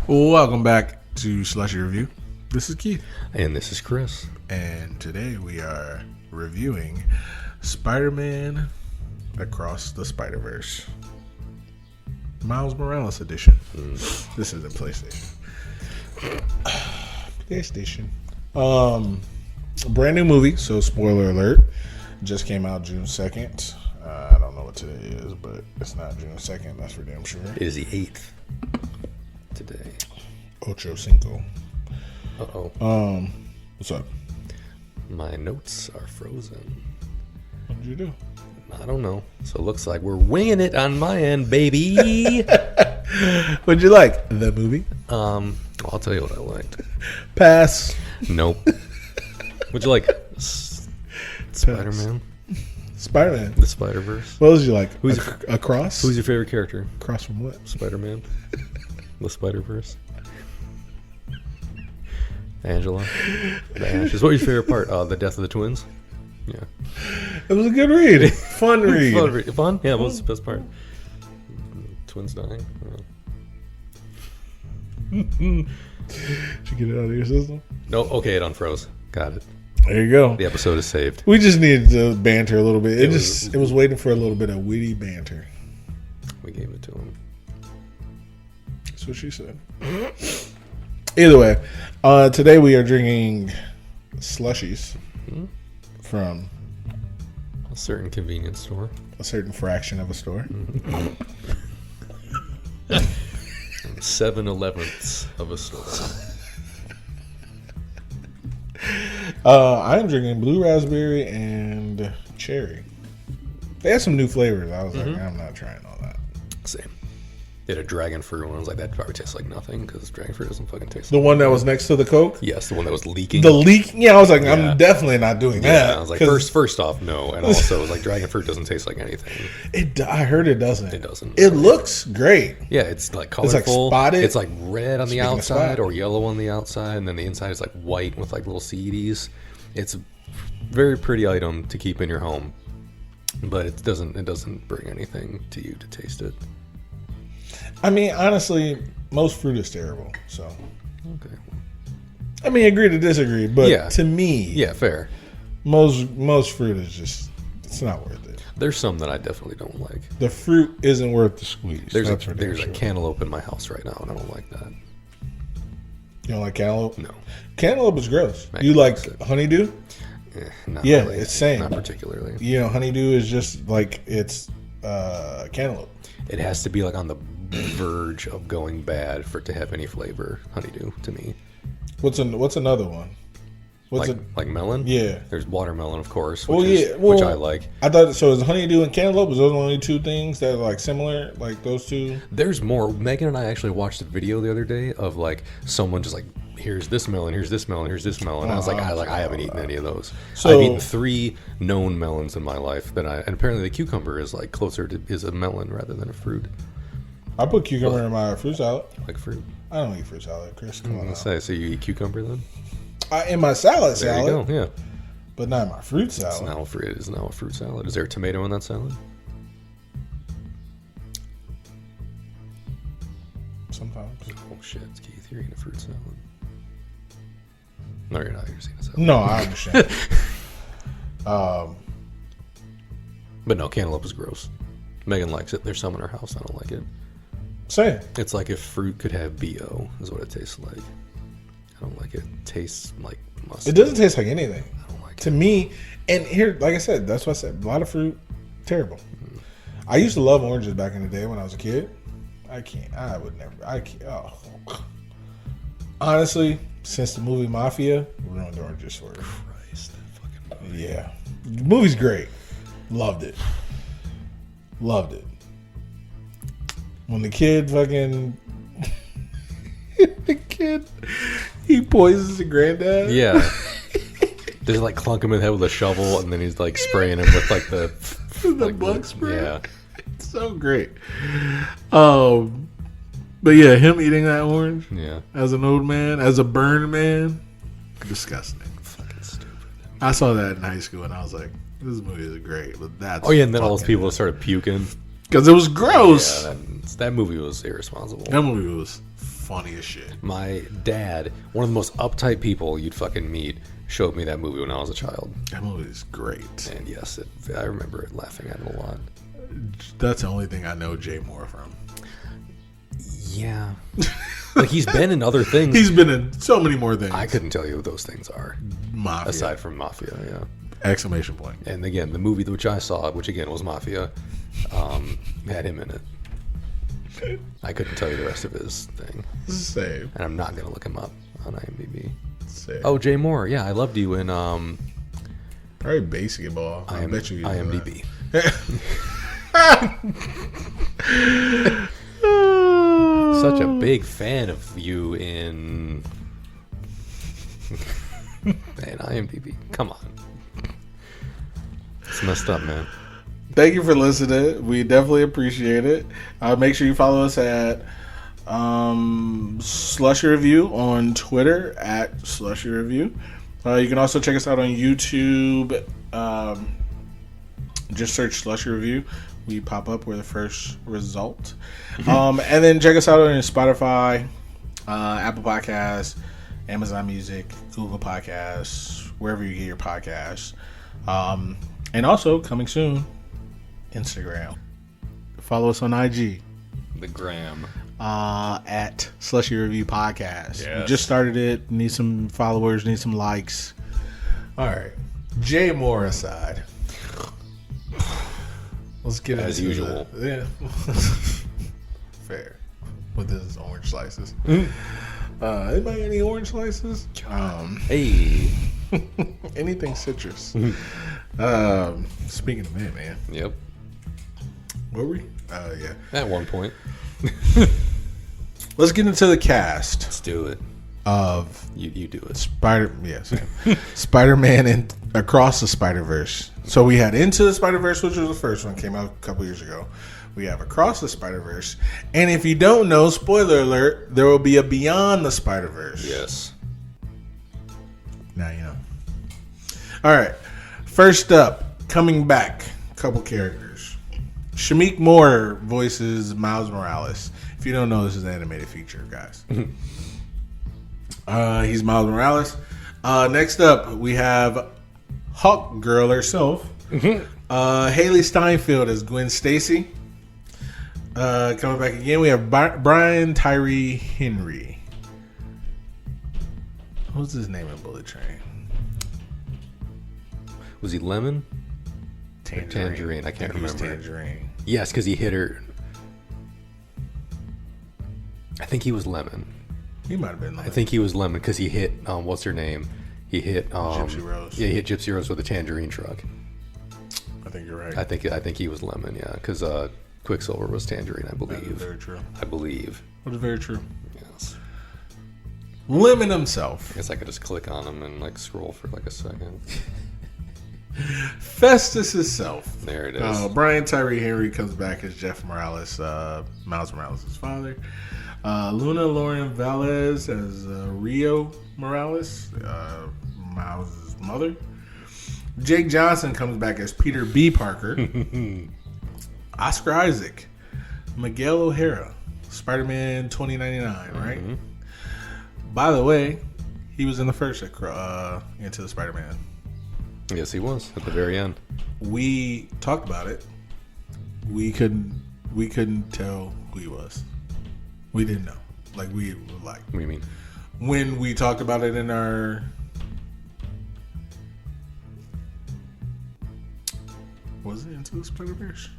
Welcome back to Slushie Review. This is Keith. And this is Chris. And today we are reviewing Spiderman Across the Spiderverse. Miles Morales edition. This is a PlayStation. Brand new movie, so spoiler alert. Just came out June 2nd. I don't know what today is, but it's not June 2nd, that's for damn sure. It is the 8th today. Ocho Cinco. Uh-oh. What's up? My notes are frozen. What did you do? I don't know. So it looks like we're winging it on my end, baby. What'd you like? The movie? I'll tell you what I liked. Pass. Nope. What'd you like? Spider-Man? Spider-Man. The Spiderverse? What else did you like? Who's Across? Who's your favorite character? Across from what? Spider-Man? The Spiderverse? Angela? The Ashes? What was your favorite part? The death of the twins? Yeah. It was a good read. Fun read. Fun? Yeah, what was the best part? Twins dying? Did you get it out of your system? No, okay, it unfroze. Got it. There you go. The episode is saved. We just needed to banter a little bit. It was waiting for a little bit of witty banter. We gave it to him. That's what she said. Either way, today we are drinking slushies from A certain convenience store. a certain fraction of a store. 7/11ths of a store. I am drinking blue raspberry and cherry. They had some new flavors. I was like, I'm not trying all that. Same. They had a dragon fruit one. I was like, that probably tastes like nothing because dragon fruit doesn't fucking taste The like one that was next to the Coke? Yes, the one that was leaking. The leak? Yeah, I was like, Yeah. I'm definitely not doing Yeah, that. I was like, first off, no. And also, it was like, dragon fruit doesn't taste like anything. I heard it doesn't. It doesn't. It looks great. Yeah, it's like It's like colorful. spotted. It's like red on the Speaking of outside spotted. or yellow on the outside, and then the inside is like white with like little seedies. It's a very pretty item to keep in your home, but it doesn't bring anything to you to taste it. I mean, honestly, most fruit is terrible. So, Okay. I mean, agree to disagree, but Yeah. to me, Yeah, fair. most fruit is just, it's not worth it. There's some that I definitely don't like. The fruit isn't worth the squeeze. There's That's for damn a sure. cantaloupe in my house right now, and I don't like that. You don't like cantaloupe? No. Cantaloupe is gross. Mac You like likes it. honeydew? Not Yeah, really. it's same. Not particularly. You know, honeydew is just like it's cantaloupe. It has to be like on the verge of going bad for it to have any flavor. Honeydew to me. What's another one? Like melon? Yeah. There's watermelon, of course, Well, which well, I like. I thought so. Is honeydew and cantaloupe? Is those the only two things that are like similar? Like those two? There's more. Megan and I actually watched a video the other day of like someone just like, here's this melon, here's this melon, here's this melon. And I was like, I haven't eaten any of those. So- I've eaten 3 known melons in my life, and apparently the cucumber is like is a melon rather than a fruit. I put cucumber in my fruit salad. Like fruit. I don't eat fruit salad, Chris. Come I'm on. gonna say, so you eat cucumber then? In my salad, There you go. Yeah. but not in my fruit It's salad. now a fruit. It is now a fruit salad. Is there a tomato in that salad? Sometimes. Oh shit, Keith, you're eating a fruit salad. No, you're not. You're eating a salad. No, I understand. But no, cantaloupe is gross. Megan likes it. There's some in her house. I don't like it. Same. It's like if fruit could have BO, is what it tastes like. I don't like it. It tastes like mustard. It doesn't taste like anything I don't like to it. me. And here, like I said, that's what I said. A lot of fruit, terrible. I used to love oranges back in the day when I was a kid. I can't. I would never. I can't. Oh. Honestly, since the movie Mafia, ruined oranges for me. Christ, that fucking movie. Yeah, the movie's great. Loved it. Loved it. When the kid fucking the kid he poisons the granddad. Yeah. They like clunk him in the head with a shovel, and then he's like spraying him with like the bug spray. Yeah. It's so great. But yeah, him eating that orange Yeah. as an old man, as a burned man, disgusting. Fucking stupid. I saw that in high school and I was like, this movie is great, but that's Oh yeah, and then all those people started puking. because it was gross. Yeah, that movie was irresponsible. That movie was funniest shit. My dad, one of the most uptight people you'd fucking meet, showed me that movie when I was a child. That movie is great. And yes, I remember laughing at it a lot. That's the only thing I know Jay Moore from. Yeah. Like, he's been in other things. He's been in so many more things. I couldn't tell you what those things are. Mafia. Aside from Mafia, yeah. Exclamation point. And again, the movie which I saw, which again was Mafia, had him in it. I couldn't tell you the rest of his thing. Same. And I'm not going to look him up on IMDb. Same. Oh, Jay Moore. Yeah, I loved you in... Probably basketball. I bet you IMDb. Such a big fan of you in... Man, IMDb. Come on. It's messed up, man. Thank you for listening. We definitely appreciate it. Make sure you follow us at Slushie Review on Twitter at Slushie Review. You can also check us out on YouTube. Just search Slushie Review. We pop up. We're the first result. And then check us out on Spotify, Apple Podcasts, Amazon Music, Google Podcasts, wherever you get your podcasts. And also, coming soon, Instagram. Follow us on IG. The gram. At Slushie Review Podcast. Yes. We just started it. Need some followers. Need some likes. All right. Jay Moore aside. Let's get as into usual. Yeah. Fair. With his orange slices. Anybody any orange slices? Hey. Anything citrus. Speaking of man. Yep. Were we? Yeah. At one point. Let's get into the cast. Let's do it. Of you do it. Spider-Man and Across the Spiderverse. So we had Into the Spider-Verse, which was the first one, came out a couple years ago. We have Across the Spider-Verse, and if you don't know, spoiler alert, there will be a Beyond the Spider-Verse. Yes. Now you know. All right. First up, coming back, a couple characters. Shameik Moore voices Miles Morales. If you don't know, this is an animated feature, guys. He's Miles Morales. Next up, we have Hawk Girl herself. Haley Steinfeld as Gwen Stacy. Coming back again, we have Brian Tyree Henry. What's his name in Bullet Train? Was he Lemon? Tangerine. I can't remember. Tangerine. Yes, because he hit her. I think he was Lemon. He might have been Lemon. I think he was Lemon because he hit, what's her name? He hit Gypsy Rose. Yeah, he hit Gypsy Rose with a tangerine truck. I think you're right. I think he was Lemon, yeah, because Quicksilver was Tangerine, I believe. That is very true. I believe. That is very true. Yes. Lemon himself. I guess I could just click on him and like scroll for like a second. Festus himself. There it is. Brian Tyree Henry comes back as Jeff Morales, Miles Morales' father. Luna Lauren Velez as Rio Morales, Miles' mother. Jake Johnson comes back as Peter B. Parker. Oscar Isaac. Miguel O'Hara. Spider-Man 2099, right? By the way, he was in the first Into the Spider-Man. Yes, he was at the very end. We talked about it. We couldn't tell who he was. We didn't know. Like we were like. What do you mean? When we talked about it in our. Was it Into the Spider-Verse?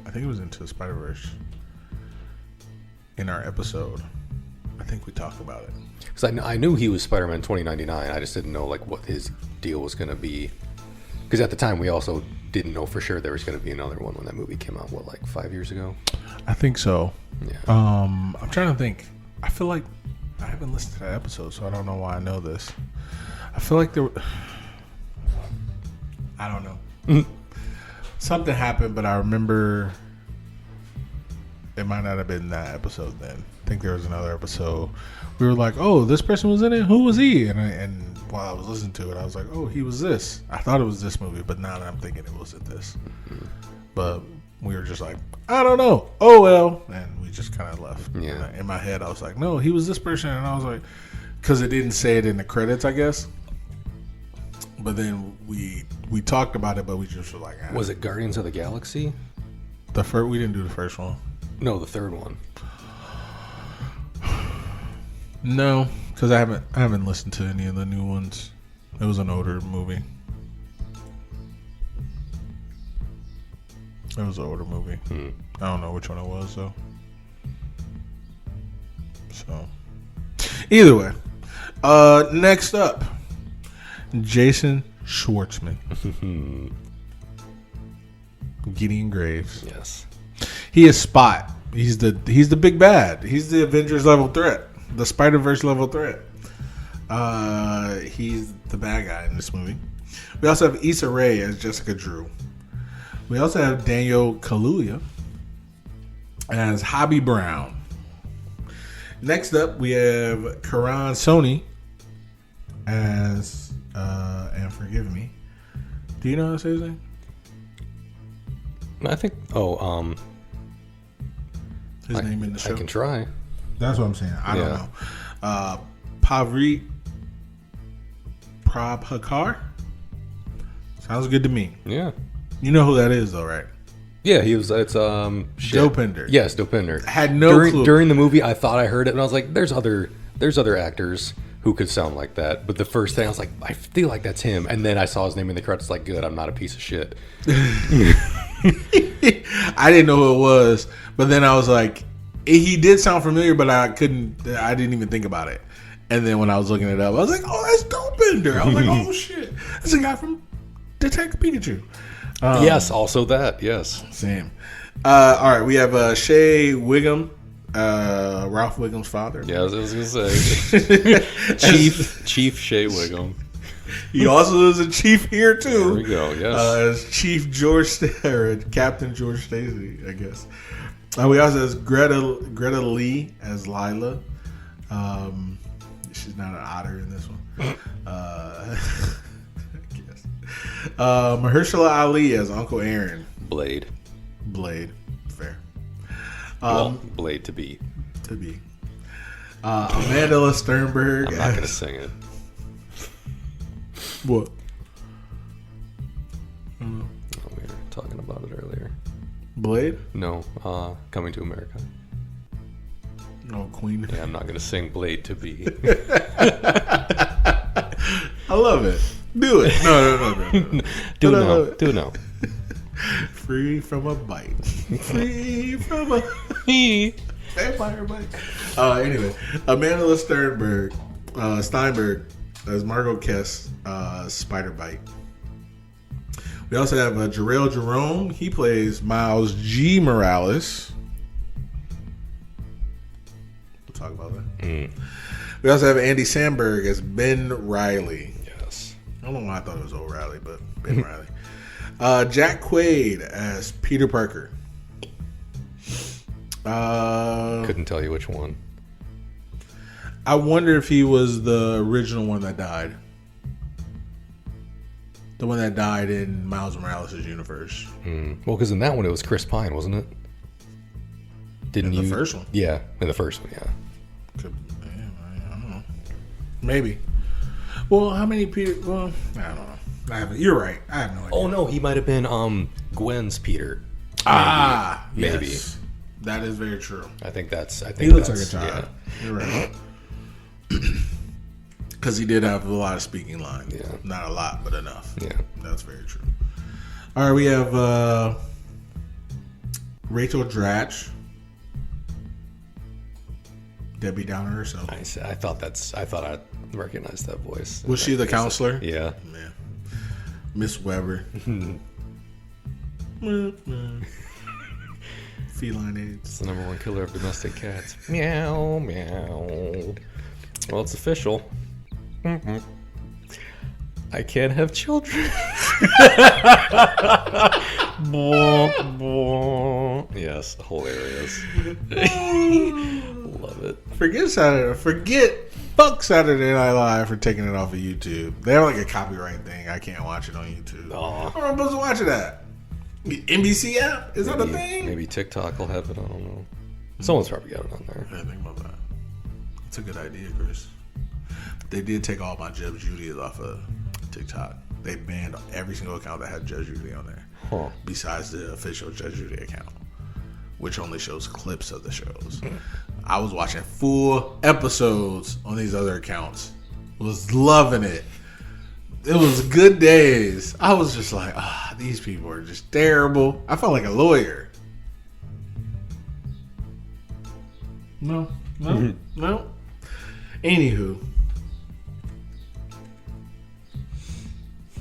I think it was Into the Spider-Verse. In our episode, I think we talked about it. Because I knew he was Spider-Man 2099. I just didn't know like what his deal was going to be. Because at the time we also didn't know for sure there was going to be another one when that movie came out. What, like 5 years ago? I think so. Yeah. I'm trying to think. I feel like I haven't listened to that episode, so I don't know why I know this. I feel like there. I don't know. Something happened, but I remember it might not have been that episode then. I think there was another episode. We were like, oh, this person was in it? Who was he? And while I was listening to it, I was like, oh, he was this. I thought it was this movie, but now that I'm thinking it wasn't this. But we were just like, I don't know. Oh, well. And we just kind of left. Yeah. In my head, I was like, no, he was this person. And I was like, because it didn't say it in the credits, I guess. But then we talked about it, but we just were like, Was it Guardians of the Galaxy? We didn't do the first one. No, the third one. No, because I haven't listened to any of the new ones. It was an older movie. I don't know which one it was though. So, either way, next up, Jason Schwartzman, Gideon Graves. Yes, he is Spot. He's the big bad. He's the Avengers level threat, the Spiderverse level threat. He's the bad guy in this movie. We also have Issa Rae as Jessica Drew. We also have Daniel Kaluuya as Hobby Brown. Next up, we have Karan Soni as, and forgive me, do you know how to say his name? I think. His name in the show. I can try. That's what I'm saying. I don't know. Pavri Prabhakar. Sounds good to me. Yeah. You know who that is, though, right? Yeah, he was. It's Dopinder. Yes, Dopinder. Had no clue during the movie. I thought I heard it, and I was like, "There's other actors who could sound like that." But the first thing I was like, "I feel like that's him," and then I saw his name in the credits. Like, good, I'm not a piece of shit. I didn't know who it was, but then I was like, he did sound familiar, but I didn't even think about it. And then when I was looking it up, I was like, "Oh, that's Dopinder." I was like, "Oh shit, that's a guy from Detective Pikachu." Yes, also that. Yes, same. All right, we have Shea Wiggum, Ralph Wiggum's father. Yeah, I was gonna say Chief Shea Wiggum. He also is a chief here too. There we go. Yes, as Chief Captain George Stacy, I guess. We also have Greta Lee as Lila. She's not an otter in this one. I guess. Mahershala Ali as Uncle Aaron. Blade. Fair. Blade to be. Amanda Sternberg. I'm not going to sing it. What? We were talking about it earlier. Blade? No, Coming to America. No, Queen. Yeah, I'm not going to sing Blade to be. I love it. Do it. No. Do no. Free from a bite. Free from a vampire bite. Anyway, Amanda Sternberg Steinberg as Margot Kess, Spider Bite. We also have Jarrell Jerome. He plays Miles G. Morales. We'll talk about that. We also have Andy Samberg as Ben Riley. Yes. I don't know why I thought it was O'Reilly, but Ben Riley. Jack Quaid as Peter Parker. Couldn't tell you which one. I wonder if he was the original one that died. The one that died in Miles Morales' universe. Well, because in that one it was Chris Pine, wasn't it? Didn't in the first one? Yeah, in the first one, yeah. I don't know. Maybe. Well, how many Peter? Well, I don't know. You're right. I have no idea. Oh no, he might have been Gwen's Peter. Maybe. Yes. That is very true. I think he looks like a child. Yeah. You're right. Because he did have a lot of speaking lines. Yeah. Not a lot, but enough. Yeah. That's very true. All right, we have Rachel Dratch. Debbie Downer herself. I thought I recognized that voice. Was she the counselor? Yeah. Miss Weber. Feline AIDS. It's the #1 killer of domestic cats. Meow, meow. Well, it's official. I can't have children. Yes, hilarious. Love it. Fuck Saturday Night Live for taking it off of YouTube. They have like a copyright thing. I can't watch it on YouTube. Aw. I'm supposed to watch that. The NBC app? Is that a thing? Maybe TikTok will have it. I don't know. Someone's probably got it on there. I think about that. That's a good idea, Chris. They did take all my Judge Judy off of TikTok. They banned every single account that had Judge Judy on there. Huh. Besides the official Judge Judy account, which only shows clips of the shows. I was watching full episodes on these other accounts. Was loving it. It was good days. I was just like, these people are just terrible. I felt like a lawyer. No. Anywho.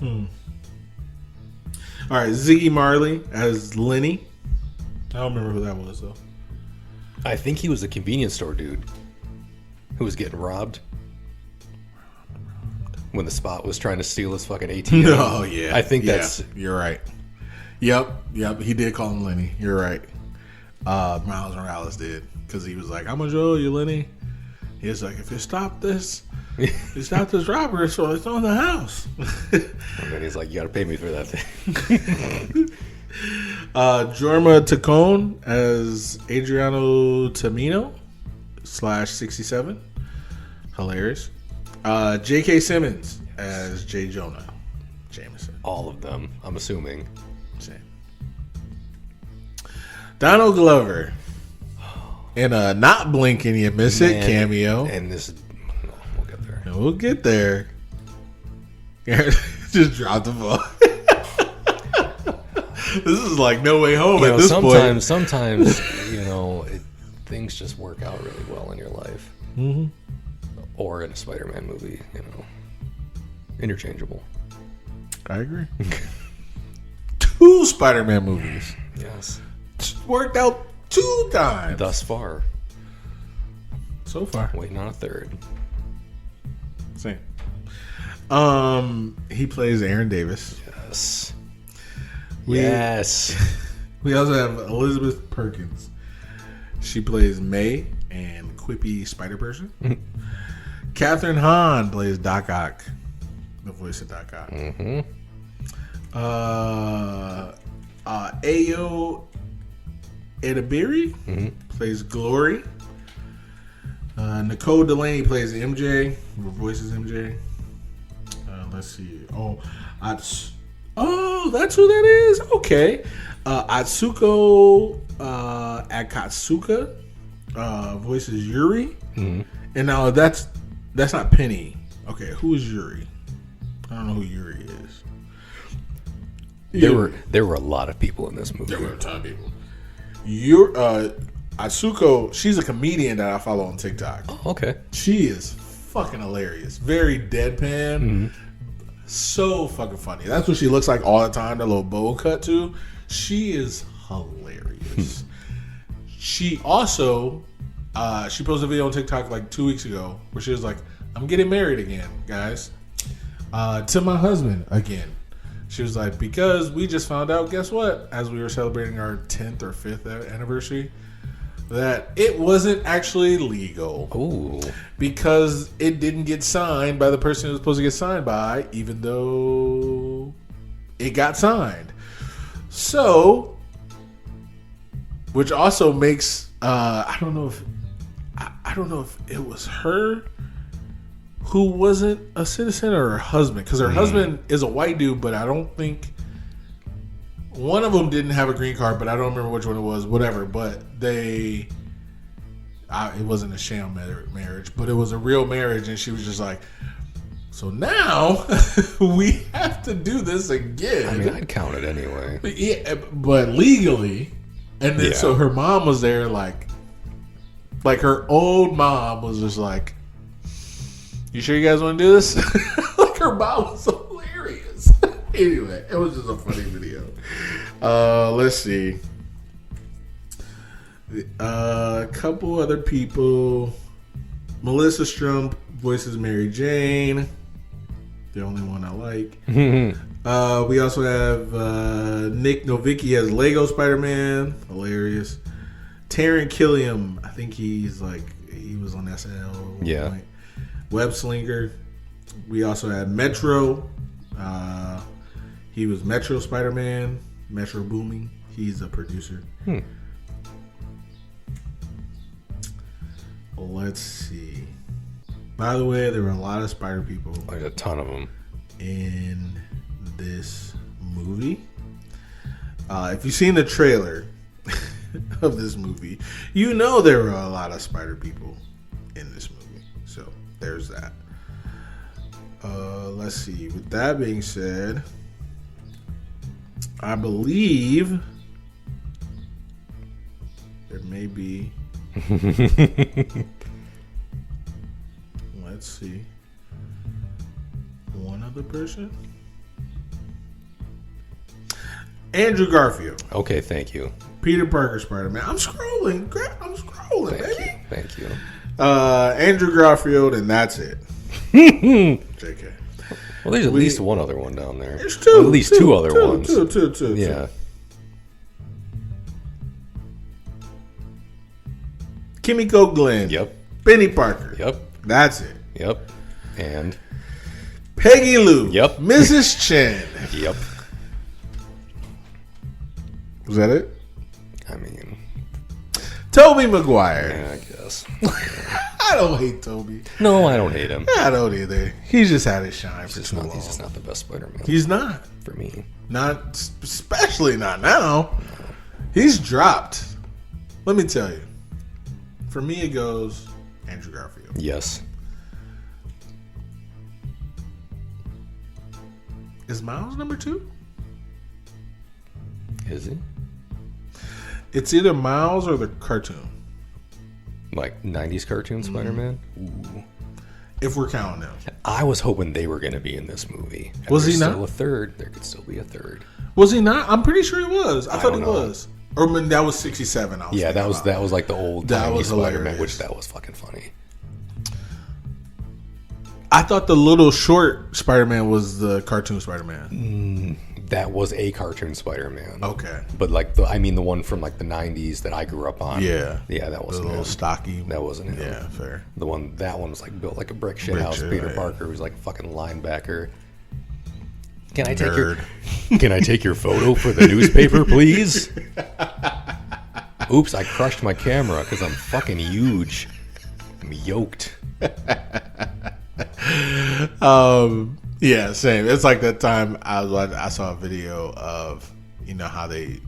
All right, Ziggy Marley as Lenny. I don't remember who that was, though. I think he was a convenience store dude who was getting robbed when the Spot was trying to steal his fucking ATM. Oh, yeah. I think that's... You're right. Yep. He did call him Lenny. You're right. Miles Morales did. Because he was like, how much owe you, Lenny? He was like, if you stop this... You stop this robbery, so it's on the house. And then he's like, you got to pay me for that thing. Jorma Tacone as Adriano Tamino /67. Hilarious. J.K. Simmons as J. Jonah Jameson. All of them, I'm assuming. Same. Donald Glover in a Not Blinking You Miss It cameo. And this... we'll get there. And we'll get there. Just drop the ball. This is like No Way Home at this point. Sometimes, things just work out really well in your life. Mm-hmm. Or in a Spider-Man movie, interchangeable. I agree. 2 Spider-Man movies. Yes. Worked out 2 times. Thus far. So far. Waiting on a 3rd. Same. He plays Aaron Davis. Yes. Yes. We also have Elizabeth Perkins. She plays May and Quippy Spider-Person. Catherine Hahn plays Doc Ock, the voice of Doc Ock. Mm-hmm. Ayo Edebiri plays Glory. Nicole Delaney plays MJ. Her voice is MJ. Let's see. That's who that is? Okay. Atsuko Akatsuka voices Yuri. Mm-hmm. And now that's not Penny. Okay, who is Yuri? I don't know who Yuri is. There were a lot of people in this movie. There were a ton of people. Atsuko, she's a comedian that I follow on TikTok. Oh, okay. She is fucking hilarious. Very deadpan. Mm-hmm. So fucking funny. That's what she looks like all the time. That little bowl cut too. She is hilarious. She also she posted a video on TikTok like 2 weeks ago where she was like, I'm getting married again, guys. To my husband again. She was like, because we just found out, guess what? As we were celebrating our 10th or 5th anniversary, that it wasn't actually legal. Ooh. Because it didn't get signed by the person it was supposed to get signed by, even though it got signed. So, which also makes I don't know if it was her who wasn't a citizen or her husband, because her husband is a white dude, but I don't think one of them didn't have a green card, but I don't remember which one it was. Whatever, but it wasn't a sham marriage, but it was a real marriage, and she was just like, so now we have to do this again. I mean, I'd count it anyway. Yeah, but legally. And then so her mom was there, like her old mom was just like, you sure you guys want to do this? Like her mom was hilarious. Anyway, it was just a funny video. Let's see. A couple other people. Melissa Strump voices Mary Jane. The only one I like. We also have Nick Novicki as Lego Spider-Man. Hilarious. Taron Killiam. I think he was on SNL. Yeah. Point. Web Slinger. We also had Metro. He was Metro Spider-Man. Metro Booming. He's a producer. Let's see. By the way, there were a lot of spider people. There's a ton of them in this movie. If you've seen the trailer of this movie, you know there were a lot of spider people in this movie. So there's that. Let's see. With that being said, I believe there may be. Let's see. One other person. Andrew Garfield. Okay, thank you. Peter Parker Spider-Man. I'm scrolling, baby. Thank you. Andrew Garfield, and that's it. JK. Well, there's at least one other one down there. There's two. Well, at least two other ones. Two. Yeah. Kimiko Glenn. Yep. Benny Parker. Yep. That's it. Yep. And Peggy Lou. Yep. Mrs. Chen. Yep. Was that it? I mean, Tobey Maguire. yeah, I guess. I don't hate Tobey. No, I don't hate him. I don't either. He's just had his shine for too long. He's just not the best Spider-Man. He's not. For me. Not, especially not now. He's dropped. Let me tell you. For me, it goes Andrew Garfield. Yes. Is Miles number 2? Is he? It's either Miles or the cartoon. Like 90s cartoon Spider-Man? Ooh. If we're counting them. I was hoping they were going to be in this movie. And Was he there's not? Still a third. There could still be a third. Was he not? I'm pretty sure he was. I thought he don't know. was. Or I mean, that was 67. Yeah, that was like the old That tiny was Spider-Man, hilarious. which that was fucking funny. I thought the little short Spider-Man was the cartoon Spider-Man. That was a cartoon Spider-Man. Okay. But like the one from like the 90s that I grew up on. Yeah. Yeah, that The wasn't little him. stocky. That wasn't him. Yeah, fair. That one was like built like a brick shit Brick house. shit, Peter yeah. Parker was like a fucking linebacker. Can I take your photo for the newspaper, please? Oops, I crushed my camera because I'm fucking huge. I'm yoked. Yeah, same. It's like that time I saw a video of, you know, how they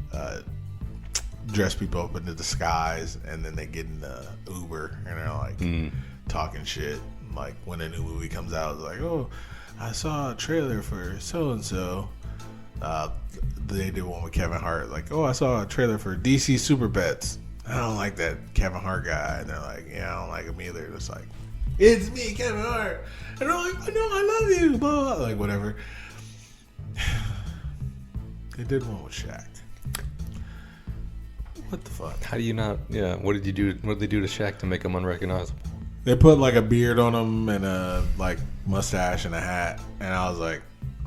dress people up in the disguise and then they get in the Uber and they're like talking shit. Like when a new movie comes out, it's like, oh, I saw a trailer for so and so. They did one with Kevin Hart. Like, oh, I saw a trailer for DC Super Pets. I don't like that Kevin Hart guy. And they're like, yeah, I don't like him either. It's like, it's me, Kevin Hart. And they're like, no, I love you. Blah, blah. Like, whatever. They did one with Shaq. What the fuck? How do you not? Yeah. What did they do to Shaq to make him unrecognizable? They put like a beard on him and a like mustache and a hat. And I was like,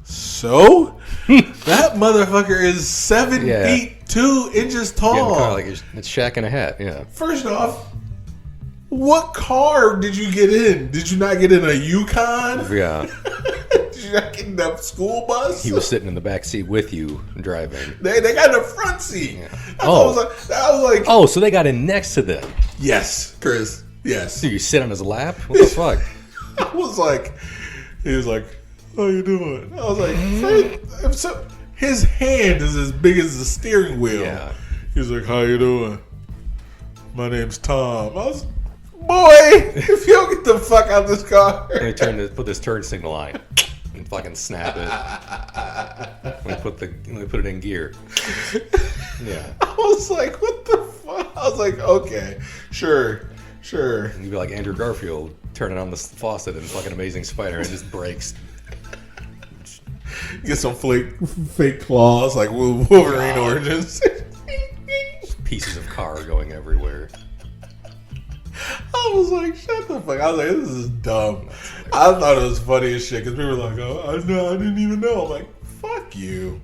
so? That motherfucker is 7 feet 2 inches tall. Yeah, kind of like it's Shaq in a hat. Yeah. First off, what car did you get in? Did you not get in a Yukon? Yeah. Did you not get in the school bus? He was sitting in the back seat with you driving. They got in the front seat. Yeah. I was like, Oh, so they got in next to them. yes, Chris. Yes. So you sit on his lap? What the fuck? I was like, he was like, how you doing? I was like, so his hand is as big as the steering wheel. Yeah. He was like, how you doing? My name's Tom. I was, boy, if you don't get the fuck out of this car. And they put this turn signal on and fucking snap it. We put it in gear. Yeah. I was like, what the fuck? I was like, okay, sure. And you'd be like Andrew Garfield turning on the faucet and fucking Amazing Spider and it just breaks. Get some fake claws like Wolverine origins. Pieces of car going everywhere. I was like, shut the fuck. I was like, this is dumb. I thought it was funny as shit because people were like, oh, I didn't even know. I'm like, fuck you.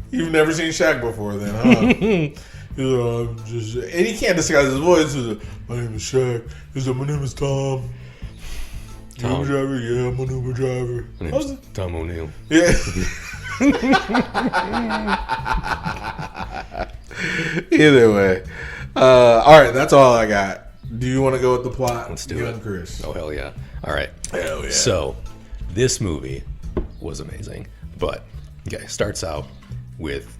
You've never seen Shaq before then, huh? He's like, and he can't disguise his voice. He's like, my name is Shaq. He's like, my name is Tom. Tom. Uber driver? Yeah, I'm an Uber driver. My name's Tom O'Neill. Yeah. Either way. All right, that's all I got. Do you want to go with the plot? Let's do it. Chris. Oh, hell yeah. All right. Hell yeah. So, this movie was amazing. But, okay, starts out with,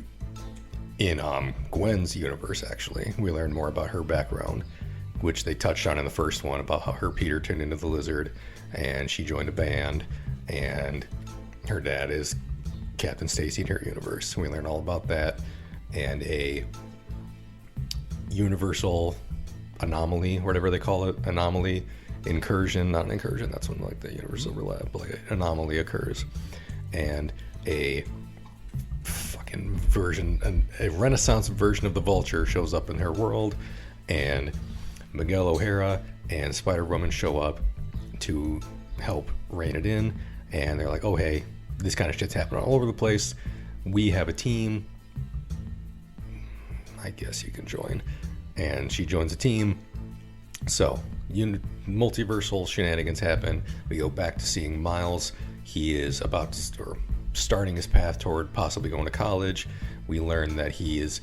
in Gwen's universe, actually, we learn more about her background, which they touched on in the first one, about how her Peter turned into the lizard, and she joined a band, and her dad is Captain Stacy in her universe. We learn all about that, and a universal anomaly, whatever they call it, anomaly, incursion, not an incursion, that's when like the universe overlap, but like an anomaly occurs, and a fucking version, a Renaissance version of the Vulture shows up in her world, and Miguel O'Hara and Spider-Woman show up to help rein it in, and they're like, oh hey, this kind of shit's happening all over the place, we have a team, I guess you can join. And she joins a team. So, multiversal shenanigans happen. We go back to seeing Miles. He is starting his path toward possibly going to college. We learn that he is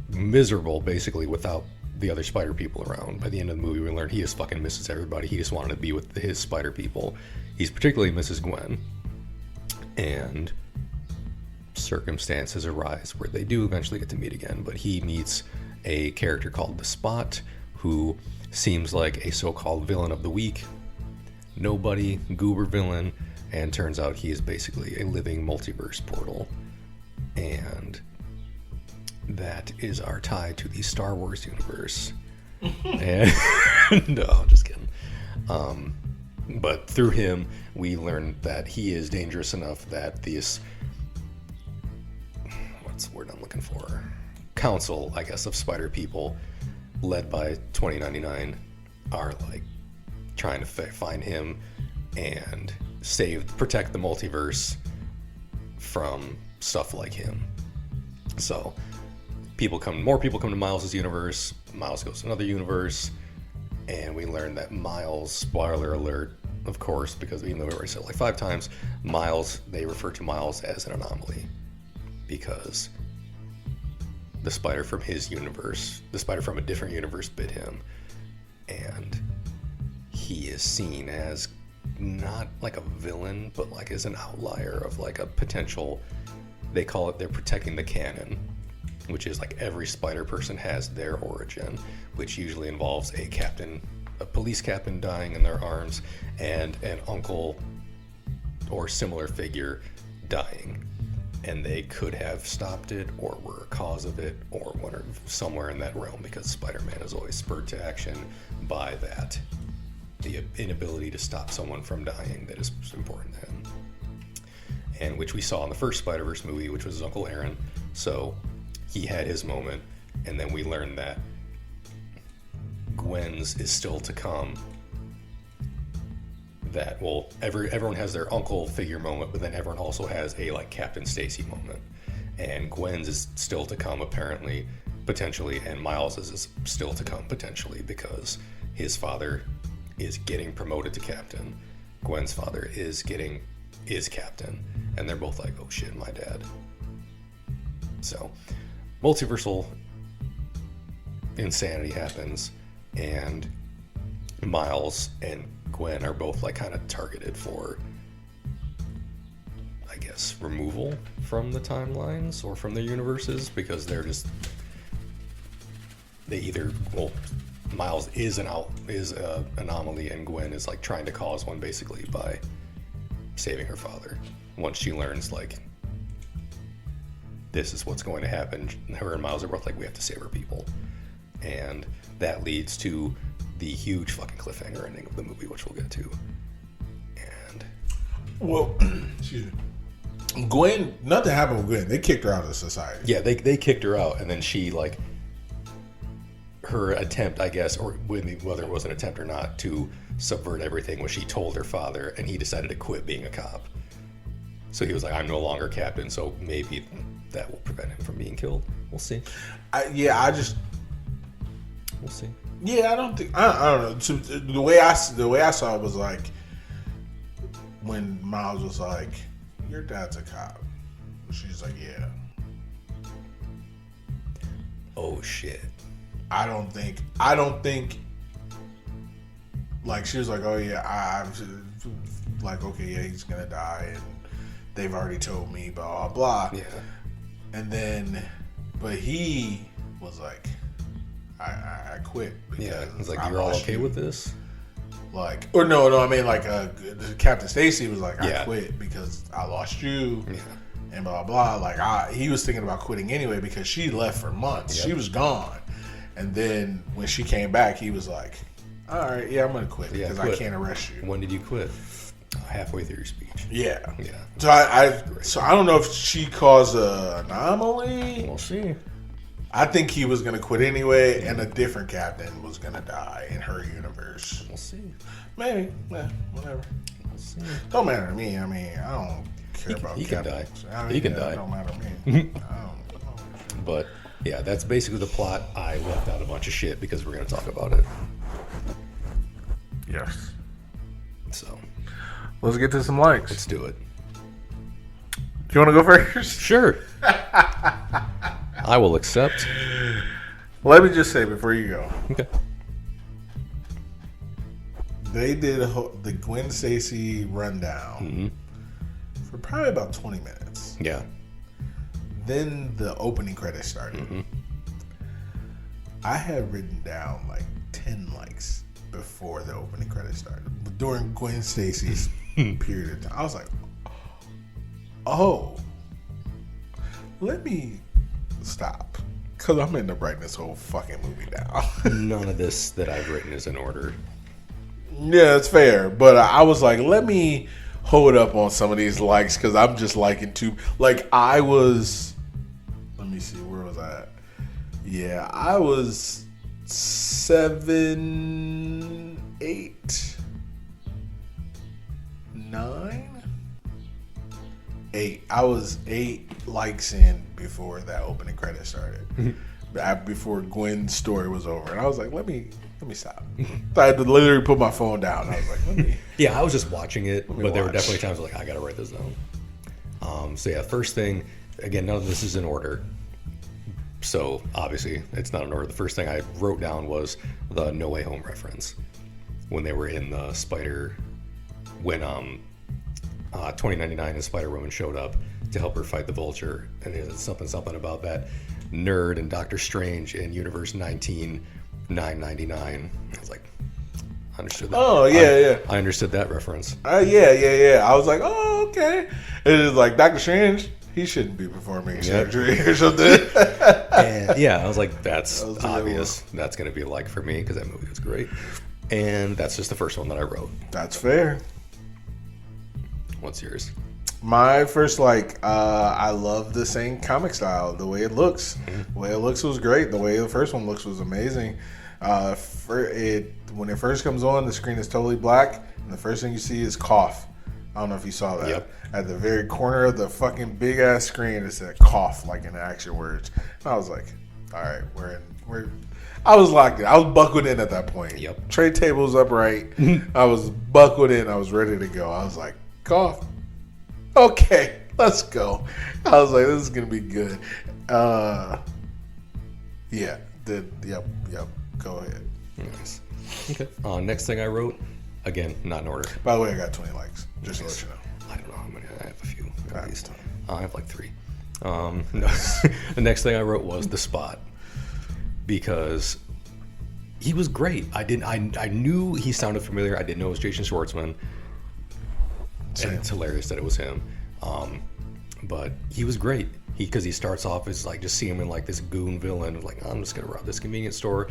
miserable, basically, without the other spider people around. By the end of the movie, we learn he just fucking misses everybody. He just wanted to be with his spider people. He's particularly misses Gwen. And circumstances arise where they do eventually get to meet again, but he meets a character called the Spot, who seems like a so-called villain of the week, nobody, goober villain, and turns out he is basically a living multiverse portal. And that is our tie to the Star Wars universe. And no, just kidding. But through him, we learn that he is dangerous enough that this, what's the word I'm looking for? Council, I guess, of spider people led by 2099 are like trying to find him and protect the multiverse from stuff like him. So more people come to Miles' universe, Miles goes to another universe, and we learn that Miles, spoiler alert, of course, because even though we already said it like 5 times, Miles, they refer to Miles as an anomaly because the spider from his universe, the spider from a different universe bit him, and he is seen as not like a villain, but like as an outlier of like a potential, they call it, they're protecting the canon, which is like every spider person has their origin, which usually involves a police captain dying in their arms, and an uncle or similar figure dying. And they could have stopped it, or were a cause of it, or somewhere in that realm, because Spider-Man is always spurred to action by that. The inability to stop someone from dying that is important to him. And which we saw in the first Spider-Verse movie, which was his Uncle Aaron. So he had his moment, and then we learned that Gwen's is still to come. That, well, everyone has their uncle figure moment, but then everyone also has a like Captain Stacy moment, and Gwen's is still to come apparently, potentially, and Miles's is still to come potentially, because his father is getting promoted to captain, Gwen's father is captain, and they're both like, oh shit, my dad. So multiversal insanity happens, and Miles and Gwen are both like kind of targeted for, I guess, removal from the timelines or from their universes, because Miles is an anomaly, and Gwen is like trying to cause one basically by saving her father. Once she learns like this is what's going to happen, her and Miles are both like, we have to save our people, and that leads to the huge fucking cliffhanger ending of the movie, which we'll get to. And well, excuse me, Gwen, nothing happened with Gwen. They kicked her out of society. Yeah, they kicked her out, and then she like her attempt, I guess, or whether it was an attempt or not, to subvert everything was she told her father, and he decided to quit being a cop. So he was like, I'm no longer captain, so maybe that will prevent him from being killed. We'll see. We'll see. Yeah, I don't know. So the way I saw it was like when Miles was like, "Your dad's a cop," She's like, yeah. Oh shit. I don't think. Like she was like, oh yeah, I'm like, okay, yeah, he's gonna die, and they've already told me, blah blah blah. Yeah. And then, but he was like, I quit. Yeah. It's like, you're all okay with this? Like, or no, I mean like Captain Stacy was like, I Yeah. quit because I lost you. Yeah. And blah blah. Like he was thinking about quitting anyway because she left for months. Yep. She was gone, and then when she came back, he was like, "All right, yeah, I'm gonna quit because I can't arrest you." When did you quit? Halfway through your speech. Yeah. Yeah. So I don't know if she caused an anomaly. We'll see. I think he was gonna quit anyway, and a different captain was gonna die in her universe. We'll see. Maybe, whatever. We'll see. Don't matter to me. I mean, I don't care about. He can die. I mean, He can yeah, die. It don't matter to me. I don't. But yeah, that's basically the plot. I left out a bunch of shit because we're going to talk about it. Yes. So Let's get to some likes. let's do it. Do you want to go first? Sure. I will accept. Let me just say before you go, Okay. they did the Gwen Stacy rundown Mm-hmm. for probably about 20 minutes. Yeah. Then the opening credits started. Mm-hmm. I had written down like 10 likes before the opening credits started. But during Gwen Stacy's period of time, I was like, oh, let me stop. Because I'm end up writing this whole fucking movie down. None of this that I've written is in order. Yeah, it's fair. But I was like, let me hold up on some of these likes because I'm just liking to. Like, I was. Let me see, where was I at? Yeah, I was 7, 8, 9, 8. I was 8 likes in before that opening credit started. Before Gwen's story was over. And I was like, let me stop. I had to literally put my phone down. I was like, let me. Yeah, I was just watching it, but there were watch. definitely times like, I got to write this down. So yeah, first thing, again, none of this is in order. So obviously it's not in order. The first thing I wrote down was the No Way Home reference when they were in the when 2099 and Spider-Woman showed up to help her fight the Vulture, and there's something about that nerd and Doctor Strange in Universe 19999. I was like, I understood that. Oh, yeah. I understood that reference. Yeah. I was like, oh, okay. It is like Doctor Strange. He shouldn't be performing surgery or something. And yeah, I was like, that's That was a good obvious. That's going to be a like for me because that movie was great. And that's just the first one that I wrote. That's fair. What's yours? My first, I love the same comic style. The way it looks. The way it looks was great. The way the first one looks was amazing. When it first comes on, the screen is totally black. And the first thing you see is cough. I don't know if you saw that. Yep. At the very corner of the fucking big ass screen, it said cough, like in action words. And I was like, all right, I was locked in. I was buckled in at that point. Yep. Tray table's upright. I was buckled in. I was ready to go. I was like, cough. Okay, let's go. I was like, this is gonna be good. Yep. Go ahead. Nice. Okay. Next thing I wrote, again, not in order. By the way, I got 20 likes. Just to let you know. I don't know how many. I have a few at least. ton. I have like 3. No. The next thing I wrote was The Spot because he was great. I knew he sounded familiar. I didn't know it was Jason Schwartzman. Same. And it's hilarious that it was him. But he was great. Because he starts off as like just seeing him in like this goon villain of like, I'm just gonna rob this convenience store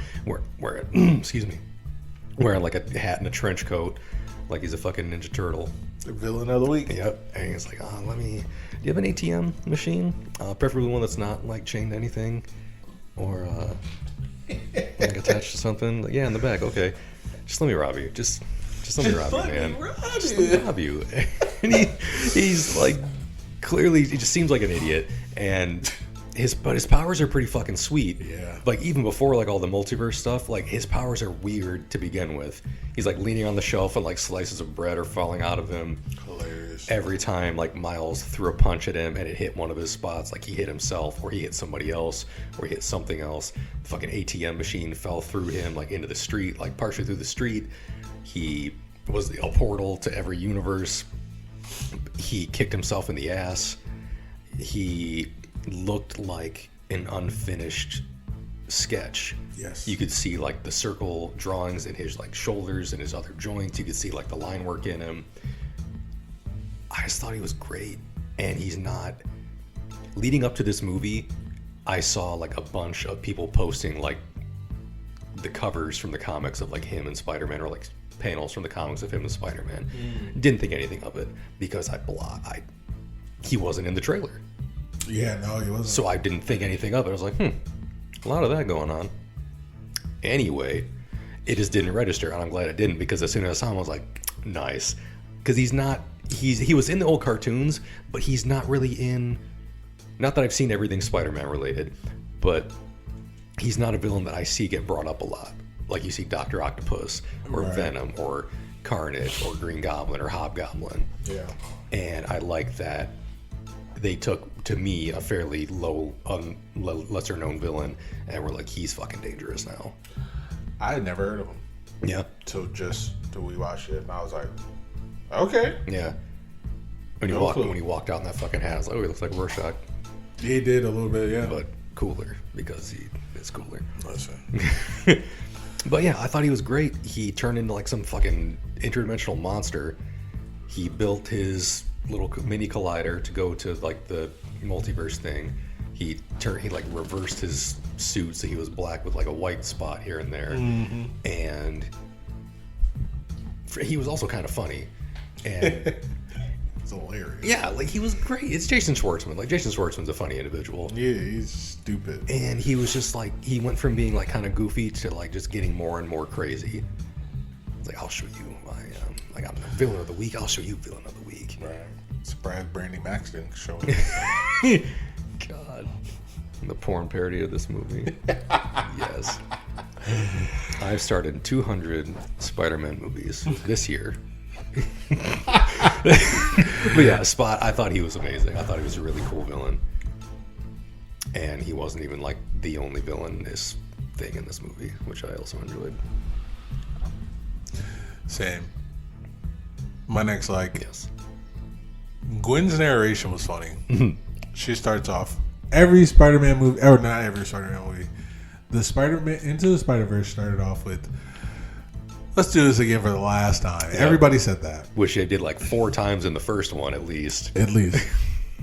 wearing excuse me, wearing like a hat and a trench coat, like he's a fucking Ninja Turtle. The villain of the week. Yep. And he's like, do you have an ATM machine? Preferably one that's not like chained to anything or like attached to something. Like, yeah, in the back. Okay, just let me rob you. Just let me rob you, man. Just let me rob you. And he's like, clearly, he just seems like an idiot. And his powers are pretty fucking sweet. Yeah. Like even before like all the multiverse stuff, like his powers are weird to begin with. He's like leaning on the shelf and like slices of bread are falling out of him. Hilarious. Every time like Miles threw a punch at him and it hit one of his spots, like he hit himself or he hit somebody else or he hit something else. The fucking ATM machine fell through him like into the street, like partially through the street. He was a portal to every universe. He kicked himself in the ass. He looked like an unfinished sketch. Yes. You could see like the circle drawings in his like shoulders and his other joints. You could see like the line work in him. I just thought he was great. And he's not. Leading up to this movie, I saw like a bunch of people posting like the covers from the comics of like him and Spider-Man, or like panels from the comics of him and Spider-Man. Didn't think anything of it because he wasn't in the trailer. Yeah, no, he wasn't. So I didn't think anything of it. I was like, a lot of that going on. Anyway, it just didn't register, and I'm glad it didn't, because as soon as I saw him, I was like, nice. Because he was in the old cartoons, but he's not really in, not that I've seen everything Spider-Man related, but he's not a villain that I see get brought up a lot. Like you see Dr. Octopus, or Right. Venom, or Carnage, or Green Goblin, or Hobgoblin. Yeah. And I like that they took, to me, a fairly low, lesser known villain, and were like, he's fucking dangerous now. I had never heard of him. Yeah. Till we watched it, and I was like, okay. Yeah. When he walked out in that fucking hat, I was like, oh, he looks like Rorschach. He did a little bit, yeah. But cooler, because he is cooler. Listen. But yeah, I thought he was great. He turned into like some fucking interdimensional monster. He built his little mini collider to go to like the multiverse thing. He like reversed his suit so he was black with like a white spot here and there. Mm-hmm. And he was also kind of funny. And it's hilarious. yeah, like he was great. It's Jason Schwartzman. Like Jason Schwartzman's a funny individual. Yeah, he's stupid. And he was just like, he went from being like kind of goofy to like just getting more and more crazy. It's like, I'll show you I'm the villain of the week. I'll show you villain of the week. Right. Surprised Brandy Max didn't show up. God. The porn parody of this movie. Yes. I've started 200 Spider-Man movies this year. But yeah, Spot, I thought he was amazing. I thought he was a really cool villain. And he wasn't even like the only villainous thing in this movie, which I also enjoyed. Same. My next Yes. Gwen's narration was funny. She starts off every Spider-Man movie, or not every Spider-Man movie. The Spider-Man Into the Spider-Verse started off with, let's do this again for the last time. Yeah. Everybody said that. Which they did like 4 times in the first one at least. At least.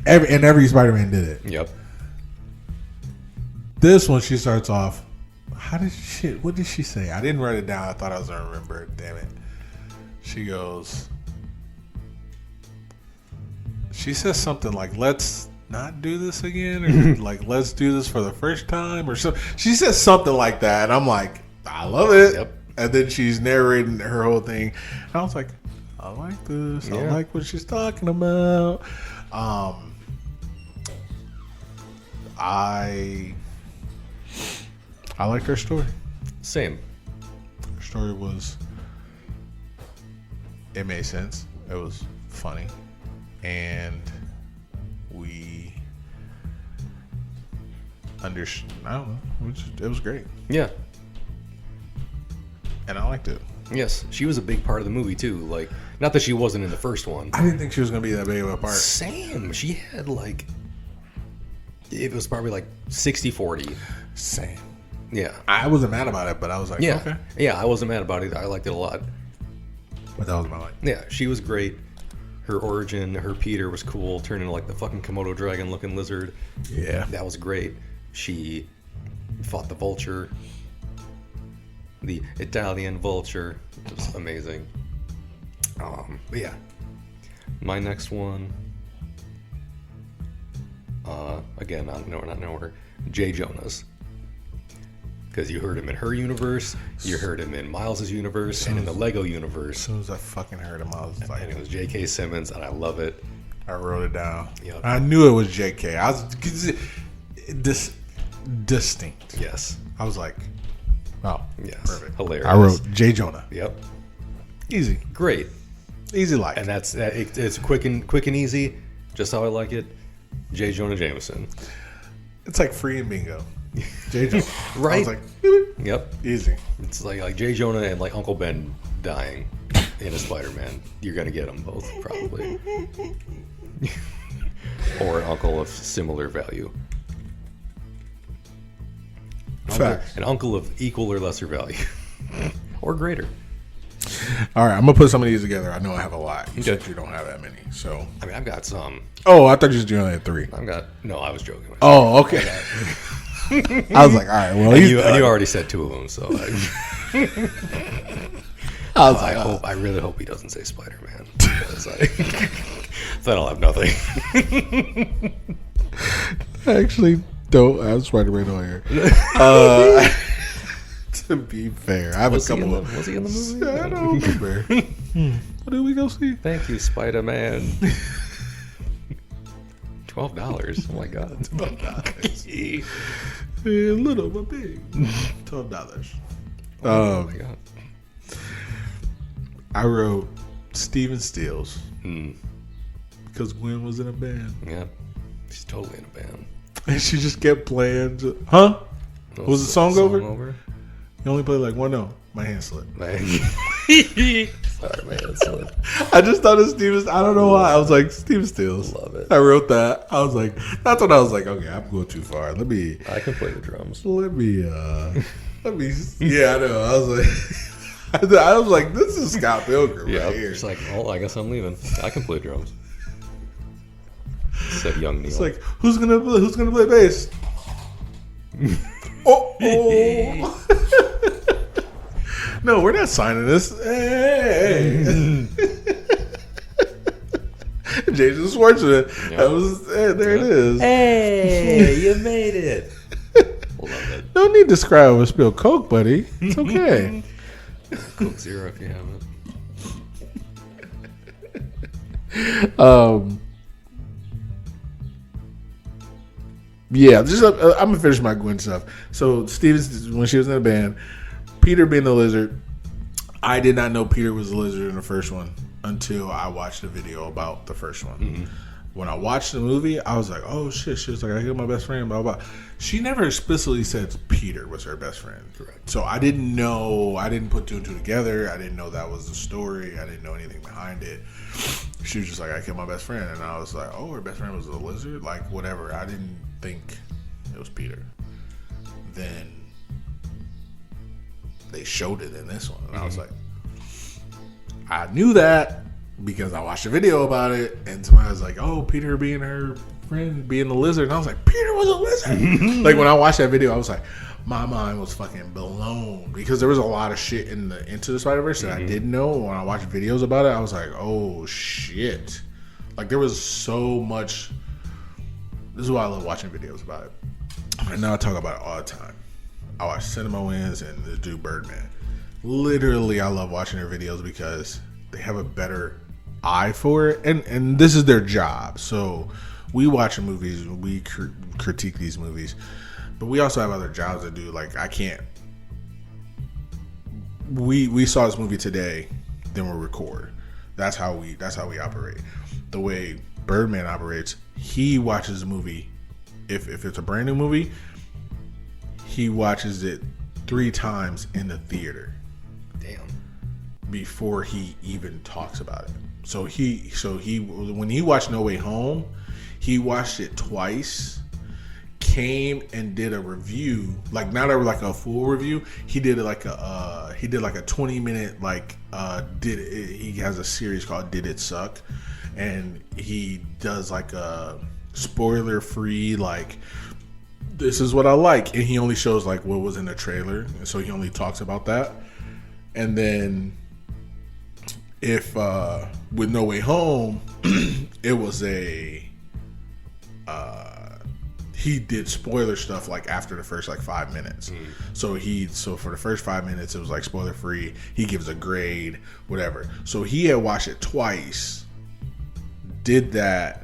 Every Spider-Man did it. Yep. This one, she starts off, what did she say? I didn't write it down. I thought I was going to remember it. Damn it. She says something like, let's not do this again, or like, let's do this for the first time, or so. She says something like that, and I'm like, I love it. Yep. And then she's narrating her whole thing. And I was like, I like this. Yeah. I like what she's talking about. I liked her story. Same. Her story it made sense. It was funny. And we understood. I don't know. It was great. Yeah. And I liked it. Yes. She was a big part of the movie too. Like, not that she wasn't in the first one. I didn't think she was going to be that big of a part. Same. She had like, it was probably like 60-40. Same. Yeah. I wasn't mad about it, but I was like, Yeah. okay. Yeah, I wasn't mad about it. I liked it a lot. But that was my like. Yeah, she was great. Her origin, her Peter was cool, turned into like the fucking Komodo dragon looking lizard. Yeah. That was great. She fought the vulture. The Italian vulture. It was amazing. But yeah. My next one. Again, not in order. Jay Jonas. Because you heard him in her universe, you heard him in Miles' universe, and in the Lego universe. As soon as I fucking heard him, I was like, And it was J.K. Simmons, and I love it. I wrote it down. Yep. I knew it was J.K. distinct. Yes. I was like, oh, Yes. perfect. Hilarious. I wrote J. Jonah. Yep. Easy. Great. Easy life. And it's quick and easy, just how I like it. J. Jonah Jameson. It's like free and bingo. J. Jonah. Right. I was like, boop, Yep. easy. It's like J. Jonah and like Uncle Ben dying in a Spider-Man. You're gonna get them both probably, or an uncle of similar value. Facts. An uncle of equal or lesser value, or greater. All right, I'm gonna put some of these together. I know I have a lot. You Okay. said you don't have that many, so. I mean, I've got some. Oh, I thought you only had 3. No, I was joking. Oh, okay. I was like, all right, well, And he's you done. already said 2 of them, so I was like, I really hope he doesn't say Spider-Man, because then I'll have nothing. I actually don't have Spider-Man on here. To be fair, I have a couple of. Was he in the movie? I don't remember. What did we go see? Thank you, Spider-Man. $12. Oh my god. $12. A little but big. $12. Oh my god. I wrote Steven Stills Hmm. because Gwen was in a band Yeah. She's totally in a band. and she just kept playing. Huh? Was the song over? You only played like one note. My hand slipped. Man. Sorry, man. I just thought of Steven. I don't know why. I was like Steven Stills. Love it. I wrote that. I was like, that's when I was like, okay, I'm going too far. Let me. I can play the drums. Yeah, I know. I was like, this is Scott Pilgrim Yeah. right here. It's like, oh, I guess I'm leaving. I can play drums. Said young Neil. It's like, who's gonna play bass? oh. No, we're not signing this. Hey. Jason Schwartzman. Yep. That was there. It is. Hey, you made it. Love it. No need to cry over spilled Coke, buddy. It's okay. Coke Zero if you haven't. Yeah, just I'm gonna finish my Gwen stuff. So Stevens, when she was in the band, Peter being the lizard, I did not know Peter was the lizard in the first one until I watched the video about the first one. Mm-hmm. When I watched the movie, I was like, oh shit. She was like, I got my best friend, blah, blah, blah. She never explicitly said Peter was her best friend. Correct. So I didn't know, I didn't put 2 and 2 together. I didn't know that was the story. I didn't know anything behind it. She was just like, I killed my best friend. And I was like, oh, her best friend was a lizard? Like, whatever. I didn't think it was Peter. Then they showed it in this one. And I was like, I knew that because I watched a video about it, and somebody was like, "Oh, Peter being her friend, being the lizard," and I was like, "Peter was a lizard." Like when I watched that video, I was like, my mind was fucking blown because there was a lot of shit in the Into the Spider-Verse that I didn't know. When I watched videos about it, I was like, "Oh shit!" Like there was so much. This is why I love watching videos about it. And now I talk about it all the time. I watch Cinema Wins and the dude Birdman. Literally, I love watching their videos because they have a better eye for it, and this is their job. So we watch movies, we critique these movies, but we also have other jobs to do. Like I can't. We saw this movie today, then we'll record. That's how we operate. The way Birdman operates, he watches a movie. If it's a brand new movie, he watches it 3 times in the theater. Damn. Before he even talks about it. So he when he watched No Way Home, he watched it twice, came and did a review, like not a full review. He did like a 20-minute he has a series called Did It Suck, and he does like a spoiler free this is what I like, and he only shows like what was in the trailer, and so he only talks about that. And then if with No Way Home, it was he did spoiler stuff like after the first 5 minutes. So for the first 5 minutes it was like spoiler free. He gives a grade, whatever. So he had watched it twice, did that,